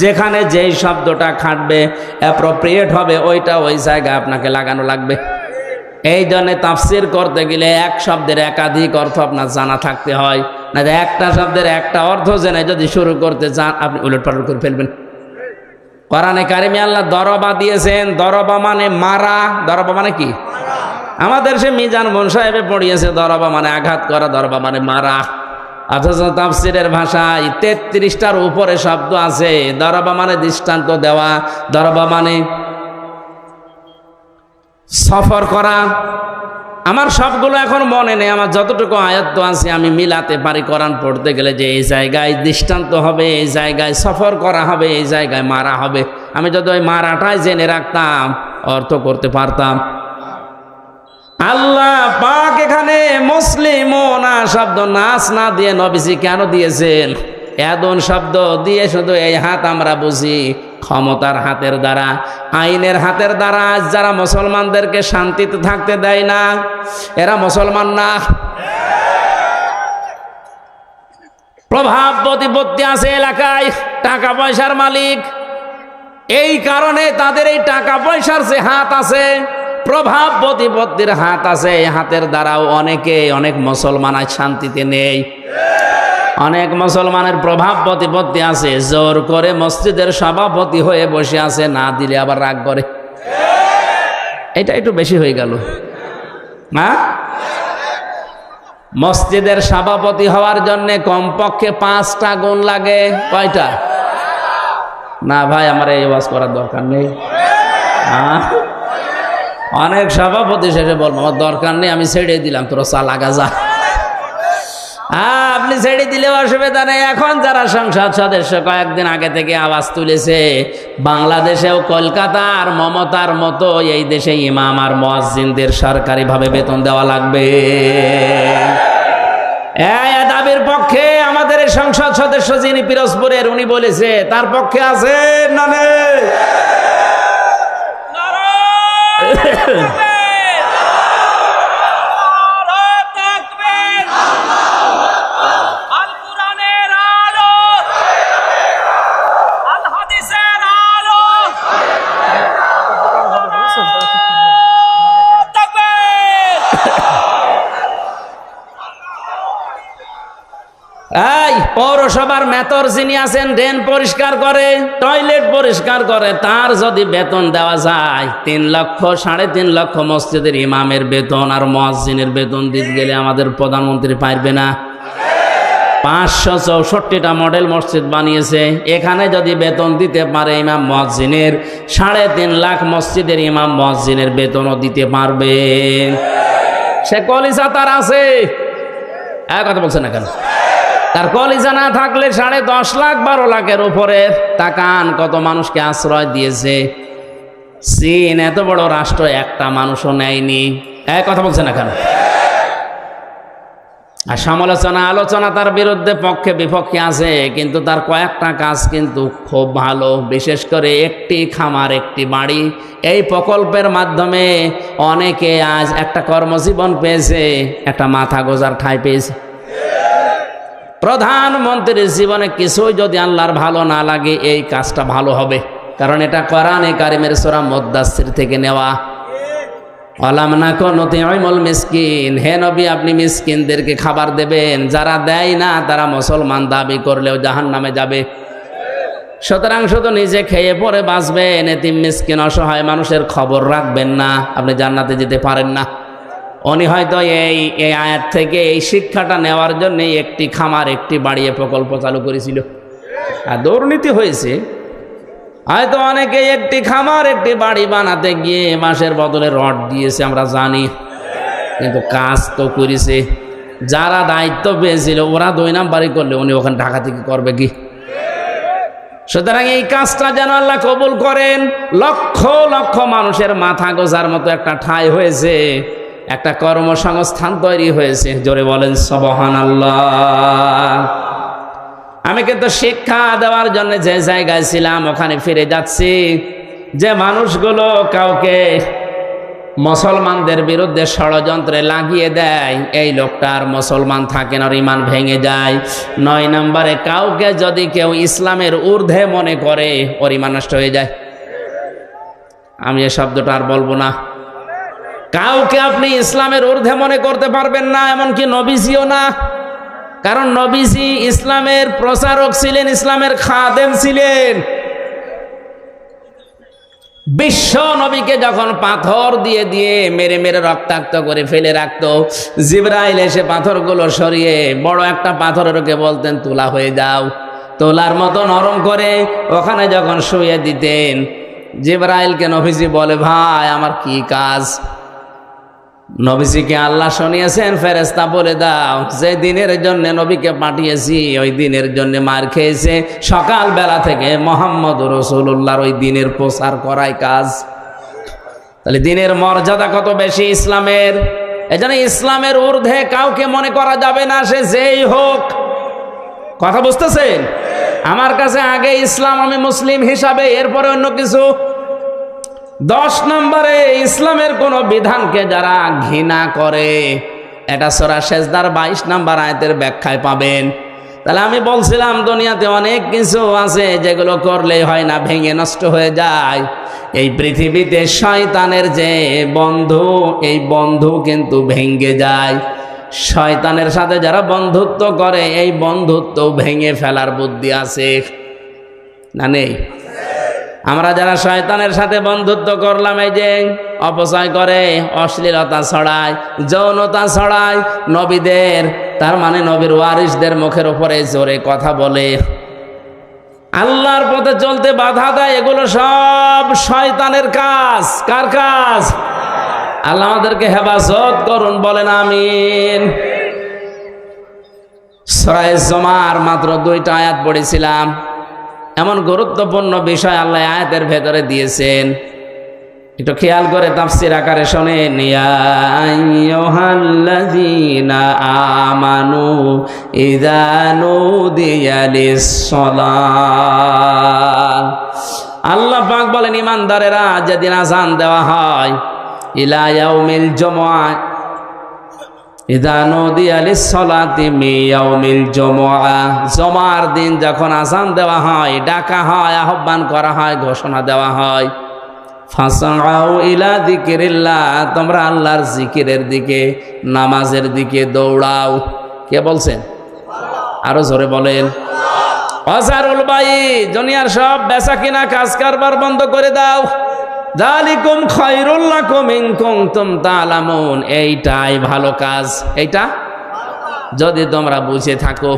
যেখানে যেই শব্দটা খাটবে, অ্যাপ্রোপ্রিয়েট হবে, ওইটা ওই জায়গায় আপনাকে লাগানো লাগবে। এই জন্য তাফসীর করতে গেলে এক শব্দের একাধিক অর্থ আপনার জানা থাকতে হয়, না একটা শব্দের একটা অর্থ জেনে যদি শুরু করতে চান, আপনি উলটপালট করে ফেলবেন। কোরআনে কারিমে আল্লাহ দরবা দিয়েছেন, দরবা মানে মারা। দরবা মানে কি? আমাদের সে মিজান মুন সাহেবে পড়িয়েছে, দরবা মানে আঘাত করা, দরবা মানে মারা। অথচ তাফসীরের ভাষায় 33টার উপরে শব্দ আছে। দরবা মানে দৃষ্টান্ত দেওয়া, দরবা মানে সফর করা। আমার সবগুলো এখন মনে নেই, আমার যতটুকু আয়াত আছে আমি মিলাতে পারি কোরআন পড়তে গেলে, যে এই জায়গায় দৃষ্টান্ত হবে, এই জায়গায় সফর করা হবে, এই জায়গায় মারা হবে। আমি যদি ওই মারাটাই জেনে রাখতাম, অর্থ করতে পারতাম। আল্লাহ পাক এখানে মুসলিমুনা শব্দ নাস না দিয়ে নবীজি কেন দিয়েছেন? এদন শব্দ দিয়ে শুধু এই হাত আমরা বুঝি ক্ষমতার হাতের দ্বারা, আইনের হাতের দ্বারা। যারা মুসলমানদেরকে শান্তিতে থাকতে দেয় না, এরা মুসলমান না। প্রভাব প্রতিপত্তি আছে এলাকায়, টাকা পয়সার মালিক, এই কারণে তাদের এই টাকা পয়সার যে হাত আছে, প্রভাব প্রতিপত্তির হাত আছে, এই হাতের দ্বারাও অনেক মুসলমান আজ শান্তিতে নেই। অনেক মুসলমানের প্রভাব প্রতিপত্তি আছে, জোর করে মসজিদের সভাপতি হয়ে বসে আছে, না দিলে আবার রাগ করে। এটা একটু বেশি হয়ে গেল না? মসজিদের সভাপতি হওয়ার জন্য কমপক্ষে 5টা গুণ লাগে। কয়টা? না ভাই, আমার এই ওয়াজ করার দরকার নেই। অনেক সভাপতি শেষে বলবো আমার দরকার নেই, আমি ছেড়ে দিলাম, তোরা চালাগা যা। আপনি ছেড়ে দিলেও অসুবিধা নেই। এখন যারা সংসদ সদস্য কয়েকদিন আগে থেকে আওয়াজ তুলেছে, বাংলাদেশেও কলকাতার মমতার মতো এই দেশে ইমাম আর মুয়াজ্জিনদের সরকারিভাবে বেতন দেওয়া লাগবে। এই দাবির পক্ষে আমাদের এই সংসদ সদস্য যিনি পিরোজপুরের, উনি বলেছে, তার পক্ষে আছে না নেই? এই পৌরসভার মেয়র যিনি আছেন, ড্রেন পরিষ্কার করে, টয়লেট পরিষ্কার করে, তার যদি বেতন দেওয়া যায় 3 লক্ষ 3.5 লক্ষ, মসজিদের ইমামের বেতন আর মুয়াজ্জিনের বেতন দিতে গেলে আমাদের প্রধানমন্ত্রী পারবে না। 564টা মডেল মসজিদ বানিয়েছে, এখানে যদি বেতন দিতে পারে ইমাম মুয়াজ্জিনের, 3.5 লাখ মসজিদের ইমাম মুয়াজ্জিনের বেতনও দিতে পারবে। সে কলিজা তার আছে, কথা বলছে না কেন? তার কলিজা না থাকলে 10.5 লাখ 12 লাখের উপরে, তাকান কত মানুষকে আশ্রয় দিয়েছে। চীন এত বড় রাষ্ট্র, একটা মানুষও নেয়নি। কথা বলছে না কেন? আর সমালোচনা আলোচনা তার বিরুদ্ধে পক্ষে বিপক্ষে আছে, কিন্তু তার কয়েকটা কাজ কিন্তু খুব ভালো। বিশেষ করে একটি খামার একটি বাড়ি, এই প্রকল্পের মাধ্যমে অনেকে আজ একটা কর্মজীবন পেয়েছে, একটা মাথা গোজার ঠাঁই পেয়েছে। প্রধানমন্ত্রীর জীবনে কিছুই যদি আল্লাহর ভালো না লাগে, এই কাজটা ভালো হবে, কারণ এটা কোরআনে কারিমের সূরা মুদ্দাসসির থেকে নেওয়া। আলাম নাকুন নুতি'মুল মিসকিন, হে নবী আপনি মিসকিনদেরকে খাবার দেবেন, যারা দেয় না তারা মুসলমান দাবি করলেও জাহান্নামে যাবে। সুতরাং শুধু নিজে খেয়ে পরে বাঁচবেন, এতিম মিসকিন অসহায় মানুষের খবর রাখবেন না, আপনি জান্নাতে যেতে পারেন না। উনি হয়তো এই আয়াত থেকে এই শিক্ষাটা নেওয়ার জন্য একটি খামার একটি বাড়িয়ে প্রকল্প চালু করেছিল। আর দুর্নীতি হয়েছে, হয়তো অনেকে একটি খামার একটি বাড়ি বানাতে গিয়ে মাসের বদলে রড দিয়েছে, আমরা জানি, কিন্তু কাজ তো করেছে। যারা দায়িত্ব পেয়েছিল ওরা 2 নাম্বারই করলে উনি ওখানে ঢাকা থেকে করবে কি? সুতরাং এই কাজটা যেন আল্লাহ কবুল করেন। লক্ষ লক্ষ মানুষের মাথা গোজার মতো একটা ঠাঁই হয়েছে, একটা কর্মসংস্থান তৈরি হয়েছে। জোরে বলেন সুবহানাল্লাহ। আমি কিন্তু শিক্ষা দেওয়ার জন্য যে জায়গায় ছিলাম ওখানে ফিরে যাচ্ছি। যে মানুষগুলো কাউকে মুসলমানদের বিরুদ্ধে ষড়যন্ত্রে লাগিয়ে দেয়, এই লোকটার মুসলমান থাকে না, ঈমান ভেঙে যায়। 9 নম্বরে কাউকে যদি কেউ ইসলামের ঊর্ধ্বে মনে করে, ওর ঈমান নষ্ট হয়ে যায়। আমি এই শব্দটা আর বলবো না। কাউকে আপনি ইসলামের ঊর্ধ্বে মনে করতে পারবেন না, এমনকি নবীজিও না। কারণ নবীজি ইসলামের প্রচারক ছিলেন, ইসলামের খাদেম ছিলেন। বিশ্ব নবীকে যখন পাথর দিয়ে দিয়ে মেরে মেরে রক্তাক্ত করে ফেলে রাখতো, জিবরাইল এসে পাথরগুলো সরিয়ে বড় একটা পাথরেরকে বলতেন তোলা হয়ে যাও, তোলার মতো নরম করে ওখানে যখন শুয়ে দিতেন, জিবরাইলকে নবীজি বলে ভাই আমার কি কাজ? নবীজিকে আল্লাহ শুনিয়েছেন, ফেরেশতা বলে দাও যে দিনের জন্য নবীকে পাঠিয়েছি ওই দিনের জন্য মার খেয়েছে। সকাল বেলা থেকে মোহাম্মদ রাসূলুল্লাহর ওই দিনের প্রচার করাই কাজ। তাহলে দিনের মর্যাদা কত বেশি ইসলামের। এজন্য ইসলামের ঊর্ধ্বে কাউকে মনে করা যাবে না, সে যেই হোক। কথা বুঝতেছেন? আমার কাছে আগে ইসলাম, আমি মুসলিম হিসাবে, এরপরে অন্য কিছু। 10 নম্বরে ইসলামের কোন বিধানকে যারা ঘৃণা করে, এটা সূরা সেজদার 22 নম্বর আয়াতের ব্যাখ্যায় পাবেন। তাহলে আমি বলছিলাম দুনিয়াতে অনেক কিছু আছে যেগুলো করলেই হয় না, ভেঙে নষ্ট হয়ে যায়। এই পৃথিবীতে শয়তানের যে বন্ধু, এই বন্ধু কিন্তু ভেঙে যায়। শয়তানের সাথে যারা বন্ধুত্ব করে, এই বন্ধুত্ব ভেঙে ফেলার বুদ্ধি আছে না নেই? আমরা যারা শয়তানের সাথে বন্ধুত্ব করলাম, এই যে অপচয় করে, অশ্লীলতা ছড়ায়, যৌনতা ছড়ায়, নবীদের, তার মানে নবীর ওয়ারিসদের মুখের উপরে জোরে কথা বলে, আল্লাহর পথে চলতে বাধা দেয়, এগুলো সব শয়তানের কাজ। কার কাজ? আল্লাহ আমাদেরকে হেফাজত করুন, বলেন আমিন। সূরা জুমার মাত্র 2টা আয়াত পড়েছিলাম। এমন গুরুত্বপূর্ণ বিষয় আল্লাহ আয়াতের ভেতরে দিয়েছেন, একটু খেয়াল করে তাফসীর আকারে শোনেন। ইয়া আইয়ুহাল্লাযীনা আমানু ইযা নুদিয়া লিস-সালাহ। আল্লাহ পাক বলেন, ঈমানদারেরা যেদিন আযান দেওয়া হয়, ইলা ইয়াউমিল জুমআ ইযা নুদিয়া লিস-সালাতি মিন ইয়াউমিল জুমআ, জুমার দিন যখন আযান দেওয়া হয়, ডাকা হয়, আহ্বান করা হয়, ঘোষণা দেওয়া হয়, ফাসআউ ইলা যিকিরিল্লাহ, তোমরা আল্লাহর জিকিরের দিকে, নামাজের দিকে দৌড়াও। কে বলছেন? আরো জোরে বলেন। ওয়াজারুল বাই, দুনিয়ার সব বেচা কিনা কাজ কারবার বন্ধ করে দাও। যালিকুম খায়রুল লাকুম ইন কুনতুম তা'লামুন, এইটাই ভালো কাজ, এইটা যদি তোমরা বুঝে থাকো।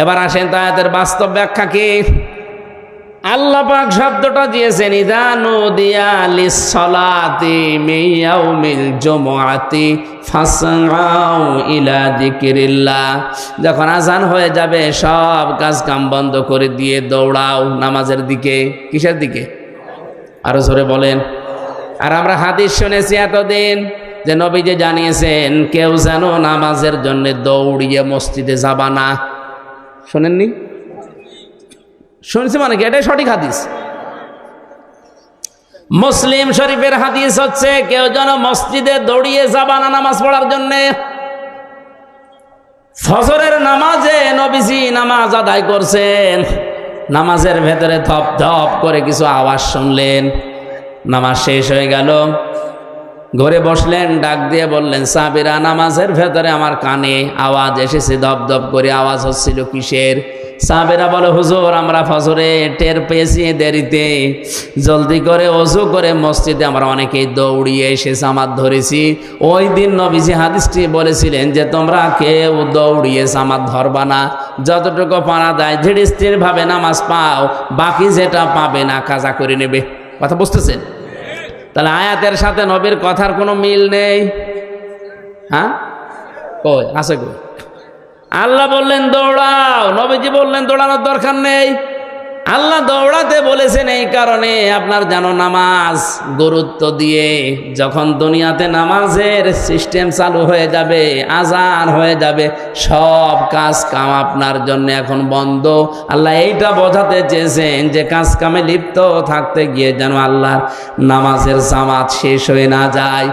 এবার আসেন আয়াতের বাস্তব ব্যাখ্যা কি। আল্লাহ পাক শব্দটা দিয়েছেন ইযা নুদিয়া লিস-সালাতি মিন ইয়াউমিল জুমআতি ফাসআউ ইলা যিকিরিল্লাহ, যখন আযান হয়ে যাবে সব কাজ কাম বন্ধ করে দিয়ে দৌড়াও নামাজের দিকে। কিসের দিকে? আরো জোরে বলেন। আর আমরা হাদিস শুনেছি এতদিন যে নবীজি জানিয়েছেন কেউ যেন নামাজের জন্য দৌড়িয়ে মসজিদে যাবা না। শোনেননি? শুনছি মানে কি? এটাই সঠিক হাদিস। মুসলিম শরীফের হাদিস হচ্ছে কেউ যেন মসজিদে দৌড়িয়ে যাবা না নামাজ পড়ার জন্য। ফজরের নামাজে নবীজি নামাজ আদায় করছেন, নামাজের ভেতরে ধপ ধপ করে কিছু আওয়াজ শুনলেন, নামাজ শেষ হয়ে গেল, ঘরে বসলেন, ডাক দিয়ে বললেন সাহাবীরা, নামাজের ভেতরে আমার কানে আওয়াজ এসেছে, ধপ ধপ করে আওয়াজ হচ্ছিল, কিসের? সাহাবীরা বলে হুজুর আমরা ফজরে টের পেয়েছি দেরিতে, জলদি করে ওযু করে মসজিদে আমরা অনেকেই দৌড়িয়ে এসে জামাত ধরেছি। ওই দিন নবীজি হাদিসটি বলেছিলেন যে তোমরা কেউ দৌড়িয়ে জামাত ধরবা না, যতটুকু পারা যায় ধীরে স্থির ভাবে নামাজ পাও, বাকি যেটা পাবে না কাজা করে নেবে। কথা বুঝতেছেন? তাহলে আয়াতের সাথে নবীর কথার কোনো মিল নেই। হ্যাঁ, কই আছে? কই? আল্লাহ বললেন দৌড়াও, নবীজি বললেন দৌড়ানোর দরকার নেই। আল্লাহ দৌড়াতে বলেছেন এই কারণে আপনার যেন নামাজ গুরুত্ব দিয়ে, যখন দুনিয়াতে নামাজের সিস্টেম চালু হয়ে যাবে, আজান হয়ে যাবে, সব কাজ কাম আপনার জন্য এখন বন্ধ। আল্লাহ এইটা বোঝাতে চেয়েছেন যে কাজ কামে লিপ্ত থাকতে গিয়ে যেন আল্লাহর নামাজের জামাত শেষ হয়ে না যায়।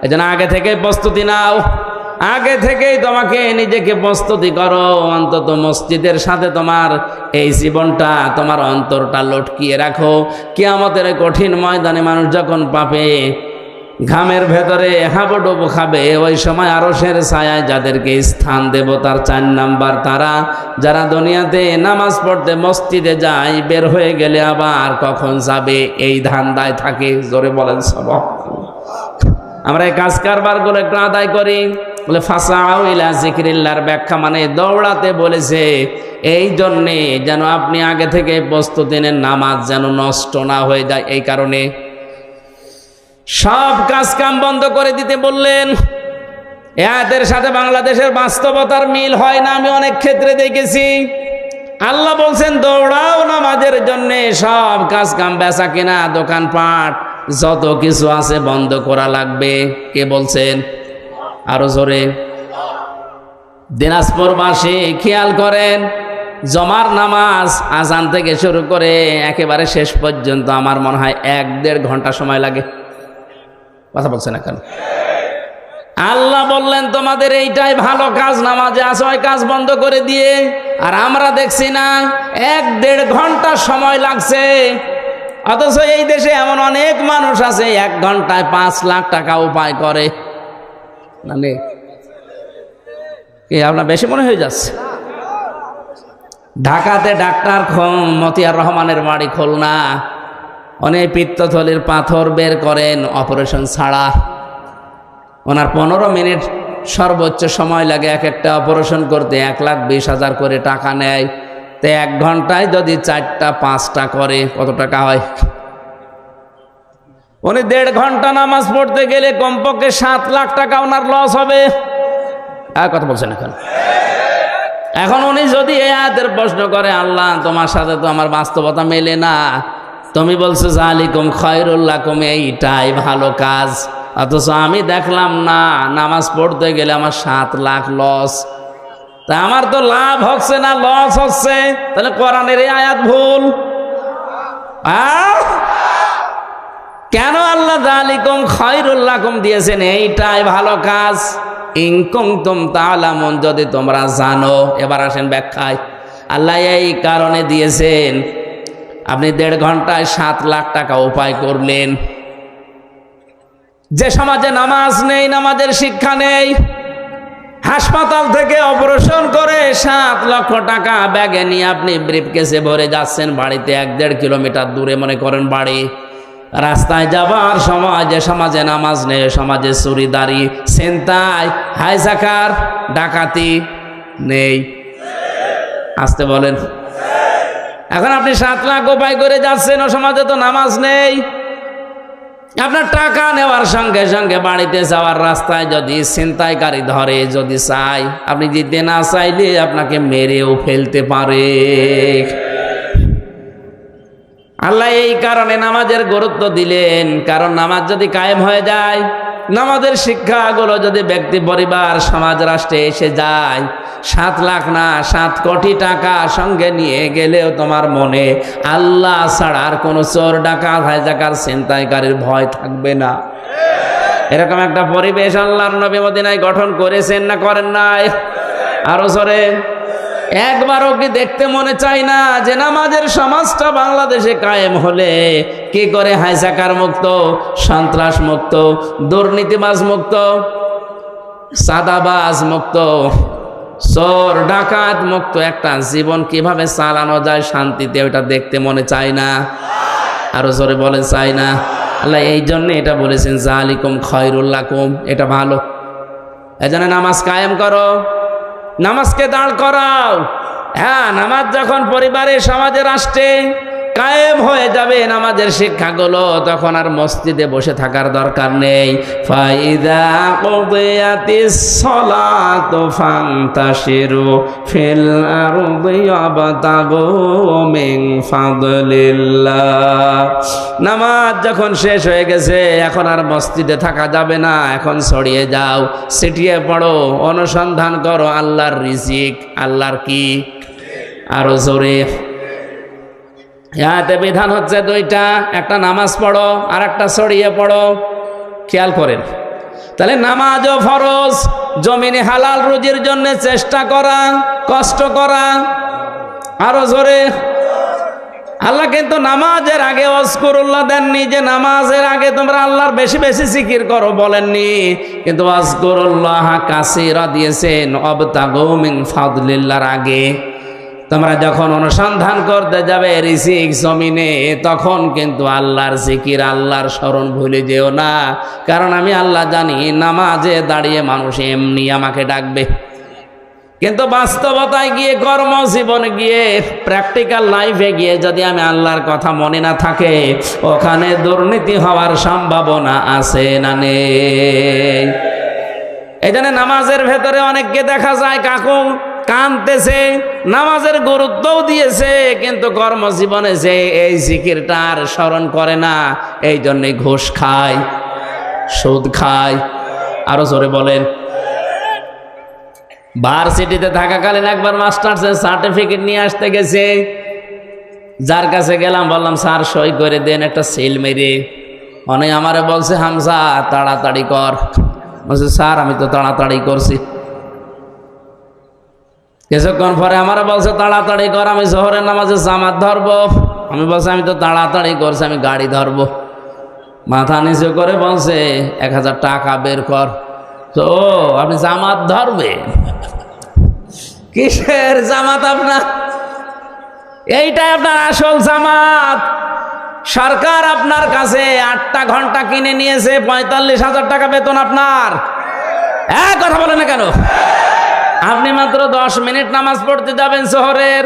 এজন্য আগে থেকে প্রস্তুতি নাও, আগে থেকেই তোমাকে নিজেকে প্রস্তুতি করো, অন্তত মসজিদের সাথে তোমার এই জীবনটা, তোমার অন্তরটা লটকিয়ে রাখো। কিয়ামতের কঠিন ময়দানে মানুষ যখন পাবে, ঘামের ভেতরে হাবুডুবু খাবে, ওই সময় আরশের ছায়ায় যাদেরকে স্থান দেব তার 4 নাম্বার তারা, যারা দুনিয়াতে নামাজ পড়তে মসজিদে যায়, বের হয়ে গেলে আবার কখন যাবে এই ধান্দায় থাকে। জোরে বলেন সুবহানাল্লাহ। আমরা এই কাজ কারবারগুলো একটু আদায় করি। বলে ফাসাউ ইলা যিকিরিল্লাহর ব্যাখ্যা মানে দৌড়াতে বলেছে এই জন্যে যেন আপনি আগে থেকে প্রস্তুতি নেন, নামাজ যেন নষ্ট না হয়ে যায়। এই কারণে সব কাজ কাম বন্ধ করে দিতে বললেন। এদের সাথে বাংলাদেশের বাস্তবতার মিল হয় না, আমি অনেক ক্ষেত্রে দেখেছি। আল্লাহ বলছেন দৌড়াও নামাজের জন্যে, সব কাজ কাম বেচা কেনা দোকানপাট যত কিছু আছে বন্ধ করা লাগবে। কে বলছেন? আরো জোরে। দিনাজপুরবাসী খেয়াল করেন, জমার নামাজ আজান থেকে শুরু করে একেবারে শেষ পর্যন্ত আমার মনে হয় 1-1.5 ঘন্টা সময় লাগে। কথা বলছে না কেন? আল্লাহ বললেন তোমাদের এইটাই ভালো কাজ, নামাজে আসো, ওই কাজ বন্ধ করে দিয়ে। আর আমরা দেখছি না 1-1.5 ঘন্টা সময় লাগছে। অথচ এই দেশে এমন অনেক মানুষ আছে 1 ঘন্টায় 5 লাখ টাকা উপায় করে। না নেই কি? আপনার বেশি মনে হয়ে যাচ্ছে। ঢাকাতে ডাক্তার মতিয়ার রহমানের বাড়ি খুলনা, অনেক পিত্তথলির পাথর বের করেন অপারেশন ছাড়া। ওনার 15 মিনিট সর্বোচ্চ সময় লাগে এক একটা অপারেশন করতে, 1,20,000 করে টাকা নেয়। তো 1 ঘন্টায় যদি 4টা 5টা করে কত টাকা হয়? উনি 1.5 ঘন্টা নামাজ পড়তে গেলে কমপক্ষে 7 লাখ টাকা ওনার লস হবে। কথা বলছেন এখন উনি যদি এই আয়াতের প্রশ্ন করে, আল্লাহ তোমার সাথে তো আমার বাস্তবতা মেলে না, তুমি বলছো যালিকুম খায়রুল লাকুম, এইটাই ভালো কাজ, অথচ আমি দেখলাম না নামাজ পড়তে গেলে আমার 7 লাখ লস, তা আমার তো লাভ হচ্ছে না লস হচ্ছে, তাহলে কোরআনের এই আয়াত ভুল। কেন আল্লাহ যালিকুম খায়রুল লাকুম দিয়েছেন, এইটাই ভালো কাজ? ইন কুনতুম তা'লামুন, যদি তোমরা জানো। এবার আসেন ব্যাখ্যায়। আল্লাহ এই কারণে দিয়েছেন, আপনি 1.5 ঘন্টায় 7 লাখ টাকা উপায় করলেন। যে সমাজে নামাজ নেই, নামাজের শিক্ষা নেই, হাসপাতাল থেকে অপারেশন করে 7 লক্ষ টাকা ব্যাগে নিয়ে আপনি ব্রিফকেসে ভরে যাচ্ছেন বাড়িতে, 1-1.5 কিলোমিটার দূরে মনে করেন বাড়ি। রাস্তায় যাবার সময় যে সমাজে নামাজ নেই, সমাজে চুরিদারি, ছিনতাই, হাইজাকার, ডাকাতি নেই। আসতে বলেন। এখন আপনি 7 লাখ উপায় করে যাচ্ছেন, ও সমাজে তো নামাজ নেই। আপনার টাকা নেওয়ার সঙ্গে সঙ্গে বাড়িতে যাওয়ার রাস্তায় যদি ছিনতাইকারী ধরে, যদি চাই, আপনি দিতে না চাইলে আপনাকে মেরেও ফেলতে পারে। আল্লাহ এই কারণে নামাজের গুরুত্ব দিলেন, কারণ নামাজ যদি কায়েম হয়ে যায়, নামাজের শিক্ষাগুলো যদি ব্যক্তি, পরিবার, সমাজ, রাষ্ট্রে এসে যায়, 7 লাখ না 7 কোটি টাকা সঙ্গে নিয়ে গেলেও তোমার মনে আল্লাহ ছাড়া আর কোনো চোর, ডাকাত, হাইজাকার, ছিনতাইকারীর ভয় থাকবে না। এরকম একটা পরিবেশ আল্লাহর নবী মদিনায় গঠন করেছেন না করেন নাই? আরো জোরে। একবারও কি দেখতে মনে চায় না যে নামাজের সমাজটা বাংলাদেশে কায়েম হলে কি করে হাইজাকার মুক্ত, সন্ত্রাস মুক্ত, দুর্নীতিবাজ মুক্ত, সাদাবাজ মুক্ত, চোর ডাকাত মুক্ত একটা জীবন কিভাবে চালানো যায় শান্তিতে, ওটা দেখতে মনে চায় না? আরো জোরে বলেন, চাই না? আল্লাহ এই জন্য এটা বলেছেন যালিকুম খায়রুল লাকুম, এটা ভালো। এজন্য নামাজ কায়েম করো, নামাজকে দাঁড় করাও। হ্যাঁ, নামাজ যখন পরিবারে, সমাজে, রাষ্ট্রে কায়েম হয়ে যাবে নামাজের শিক্ষাগুলো, তখন আর মসজিদে বসে থাকার দরকার নেই। ফাইদা কুদিয়াতিস সালাতু ফান্তাশিরু ফিল আরদি ওয়াবতাগু মিন ফাদলিল্লাহ। নামাজ যখন শেষ হয়ে গেছে, এখন আর মসজিদে থাকা যাবে না, এখন ছড়িয়ে যাও, ছিটিয়ে পড়ো, অনুসন্ধান করো আল্লাহর রিজিক। আল্লাহর কি? আরো জোরে। ইয়াতে বিধান হচ্ছে 2টা, একটা নামাজ পড়ো আর একটা ছড়িয়ে পড়ো। খেয়াল করেন, তাহলে নামাজও ফরজ, জমিনে হালাল রুজির জন্য চেষ্টা করা, কষ্ট করা। আরো জোরে। আল্লাহ কিন্তু নামাজের আগে ওয়াজকুরুল্লাহ দেননি, যে নামাজের আগে তোমরা আল্লাহর বেশি বেশি জিকির করো, বলেননি। কিন্তু ওয়াজকুরুল্লাহ কাসীরা দিয়েছেন ওয়াবতাগু মিন ফাদলিল্লাহর আগে। তোমরা যখন অনুসন্ধান করতে যাবে রিজিক জমিনে, তখন কিন্তু আল্লাহর জিকির, আল্লাহর স্মরণ ভুলে যেও না, কারণ আমি আল্লাহ জানি নামাজে দাঁড়িয়ে মানুষ এমনি আমাকে ডাকবে। কিন্তু বাস্তবতায় গিয়ে, কর্মজীবনে গিয়ে, প্র্যাকটিক্যাল লাইফে গিয়ে যদি আমি আল্লাহর কথা মনে না থাকে, ওখানে দুর্নীতি হওয়ার সম্ভাবনা আছে না নেই? এই জন্য নামাজের ভেতরে অনেককে দেখা যায় কাকু কাঁদতেছে, নামাজের গুরুত্বও দিয়েছে, কিন্তু কর্মজীবনে যে এই জিকিরটা আর স্মরণ করে না, এই জন্যে ঘুষ খায়, সুদ খায়। আরো জোরে বলেন। ভার্সিটিতে থাকাকালীন একবার মাস্টার্সের সার্টিফিকেট নিয়ে আসতে গেছে, যার কাছে গেলাম, বললাম স্যার সই করে দেন একটা সিল মেরে। অনেক আমারে বলছে হামজা তাড়াতাড়ি কর। বলছে স্যার আমি তো তাড়াতাড়ি করছি। কিছুক্ষণ পরে আমার বলছে তাড়াতাড়ি কর, আমি জোহরের নামাজে জামাত ধরবো। আমি বলছি আমি তো তাড়াতাড়ি করছি, আমি গাড়ি ধরবো। মাথা নিচু করে বলছে 1000 টাকা বের কর। তো আপনি জামাত ধরবে? কিসের জামাত আপনার? এইটাই আপনার আসল জামাত। সরকার আপনার কাছে 8টা ঘন্টা কিনে নিয়েছে, 45,000 টাকা বেতন আপনার। কথা বলে না কেন? আপনি মাত্র 10 মিনিট নামাজ পড়তে যাবেন শহরের,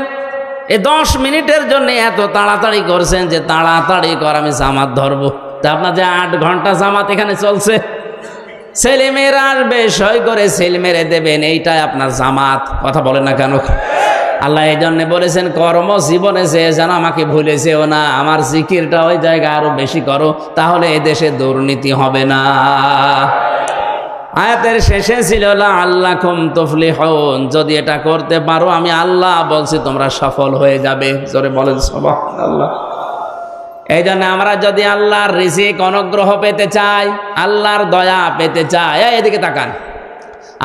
এই 10 মিনিটের জন্য এত তাড়াতাড়ি করছেন যে তাড়াতাড়ি কর, আমি জামাত ধরবো। তা আপনার যে 8 ঘন্টা জামাত এখানে চলছে, ছেলেমেয়েরা আসবে, সই করে ছেলে মেরে দেবেন, এইটাই আপনার জামাত। কথা বলেন না কেন? আল্লাহ এই জন্য বলেছেন কর্ম জীবনে যে যেন আমাকে ভুলেছেও না, আমার জিকিরটা ওই জায়গায় আরো বেশি করো, তাহলে এই দেশে দুর্নীতি হবে না। আয়াতের শেষে ছিল লাআল্লাকুম তুফলিহুন, যদি এটা করতে পারো আমি আল্লাহ বলছি তোমরা সফল হয়ে যাবে। জোরে বলেন সুবহানাল্লাহ। এই জন্য আমরা যদি আল্লাহর রিজিক অনুগ্রহ পেতে চাই, আল্লাহর দয়া পেতে চাই, এদিকে তাকান,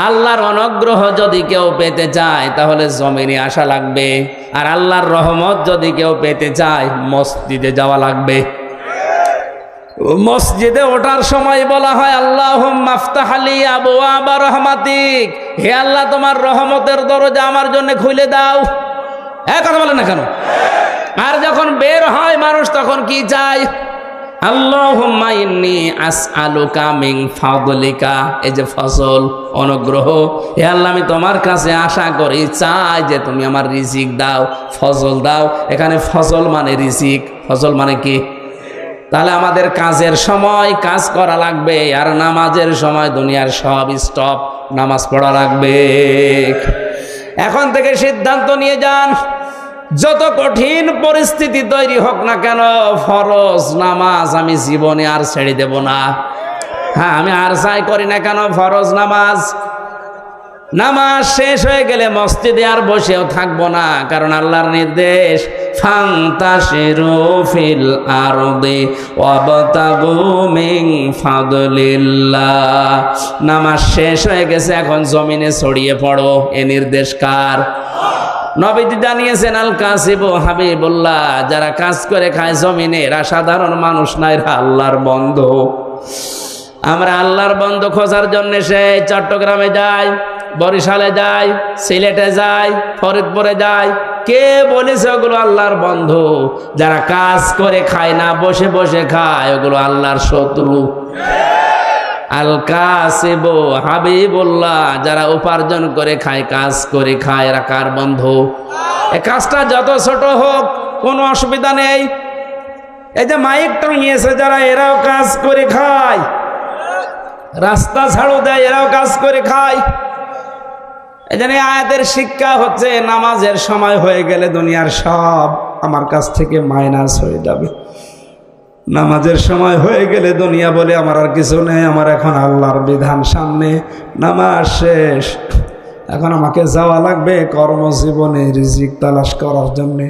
আল্লাহর অনুগ্রহ যদি কেউ পেতে চায় তাহলে জমিনে আসা লাগবে, আর আল্লাহর রহমত যদি কেউ পেতে চায় মসজিদে যাওয়া লাগবে। মসজিদে ওঠার সময় বলা হয় আল্লাহুম্মা আফতাহ লি আবওয়াবা রাহমাতিক, হে আল্লাহ তোমার রহমতের দরজা আমার জন্য খুলে দাও। কথা বলেন না কেন? আর যখন বের হয় মানুষ তখন কি চায়? আল্লাহুম্মা ইন্নী আসআলুকা মিন ফাদলিকা, এই যে ফজল অনুগ্রহ, হে আল্লাহ আমি তোমার কাছে আশা করি, চাই যে তুমি আমার রিজিক দাও, ফজল দাও। এখানে ফজল মানে রিজিক, ফজল মানে কি? তাহলে আমাদের কাজের সময় কাজ করা লাগবে, আর নামাজের সময় দুনিয়ার সব স্টপ, নামাজ পড়া লাগবে। এখন থেকে সিদ্ধান্ত নিয়ে যান, যত কঠিন পরিস্থিতি তৈরি হোক না কেন, ফরজ নামাজ আমি জীবনে আর ছেড়ে দেব না। হ্যাঁ, আমি আর চাই করি না কেন, ফরজ নামাজ, নামাজ শেষ হয়ে গেলে মসজিদে আর বসেও থাকবো না, কারণ আল্লাহর নির্দেশ ফান্তাশিরু ফিল আরদি ওয়াবতাগু মিন ফাদলিল্লাহ। নামাজ শেষ হয়ে গেছে, এখন জমিনে ছড়িয়ে পড়ো, এ নির্দেশ কার? নবীজি জানিয়েছেন আল কাসিবু হাবিবুল্লাহ, যারা কাজ করে খায় জমিনে, এরা সাধারণ মানুষ না, এরা আল্লাহর বন্ধু। আমরা আল্লাহর বন্ধু খোঁজার জন্য সেই চট্টগ্রামে যাই, বরিশালে যাই, সিলেটে যাই, ফরিদপুরে যাই। কে বলেছে ওগুলো আল্লাহর বন্ধু? যারা কাজ করে খায় না, বসে বসে খায়, ওগুলো আল্লাহর শত্রু। আল কাসিবু হাবিবুল্লাহ, যারা উপার্জন করে খায়, কাজ করে খায়, এরা কার বন্ধু? এই কাজটা যত ছোট হোক কোনো অসুবিধা নেই। এই যে মাইক টাঙিয়েছে যারা, এরাও কাজ করে খায়, রাস্তা ঝাড়ু দেয়, এরাও কাজ করে খায়। এই জন্য আয়াতের শিক্ষা হচ্ছে নামাজের সময় হয়ে গেলে দুনিয়ার সব আমার কাছ থেকে মাইনাস হয়ে যাবে। নামাজের সময় হয়ে গেলে দুনিয়া বলে আমার আর কিছু নেই, আমার এখন আল্লাহর বিধান সামনে, নামাজ শেষ, এখন আমাকে যাওয়া লাগবে কর্মজীবনে রিজিক তালাশ করার জন্যে।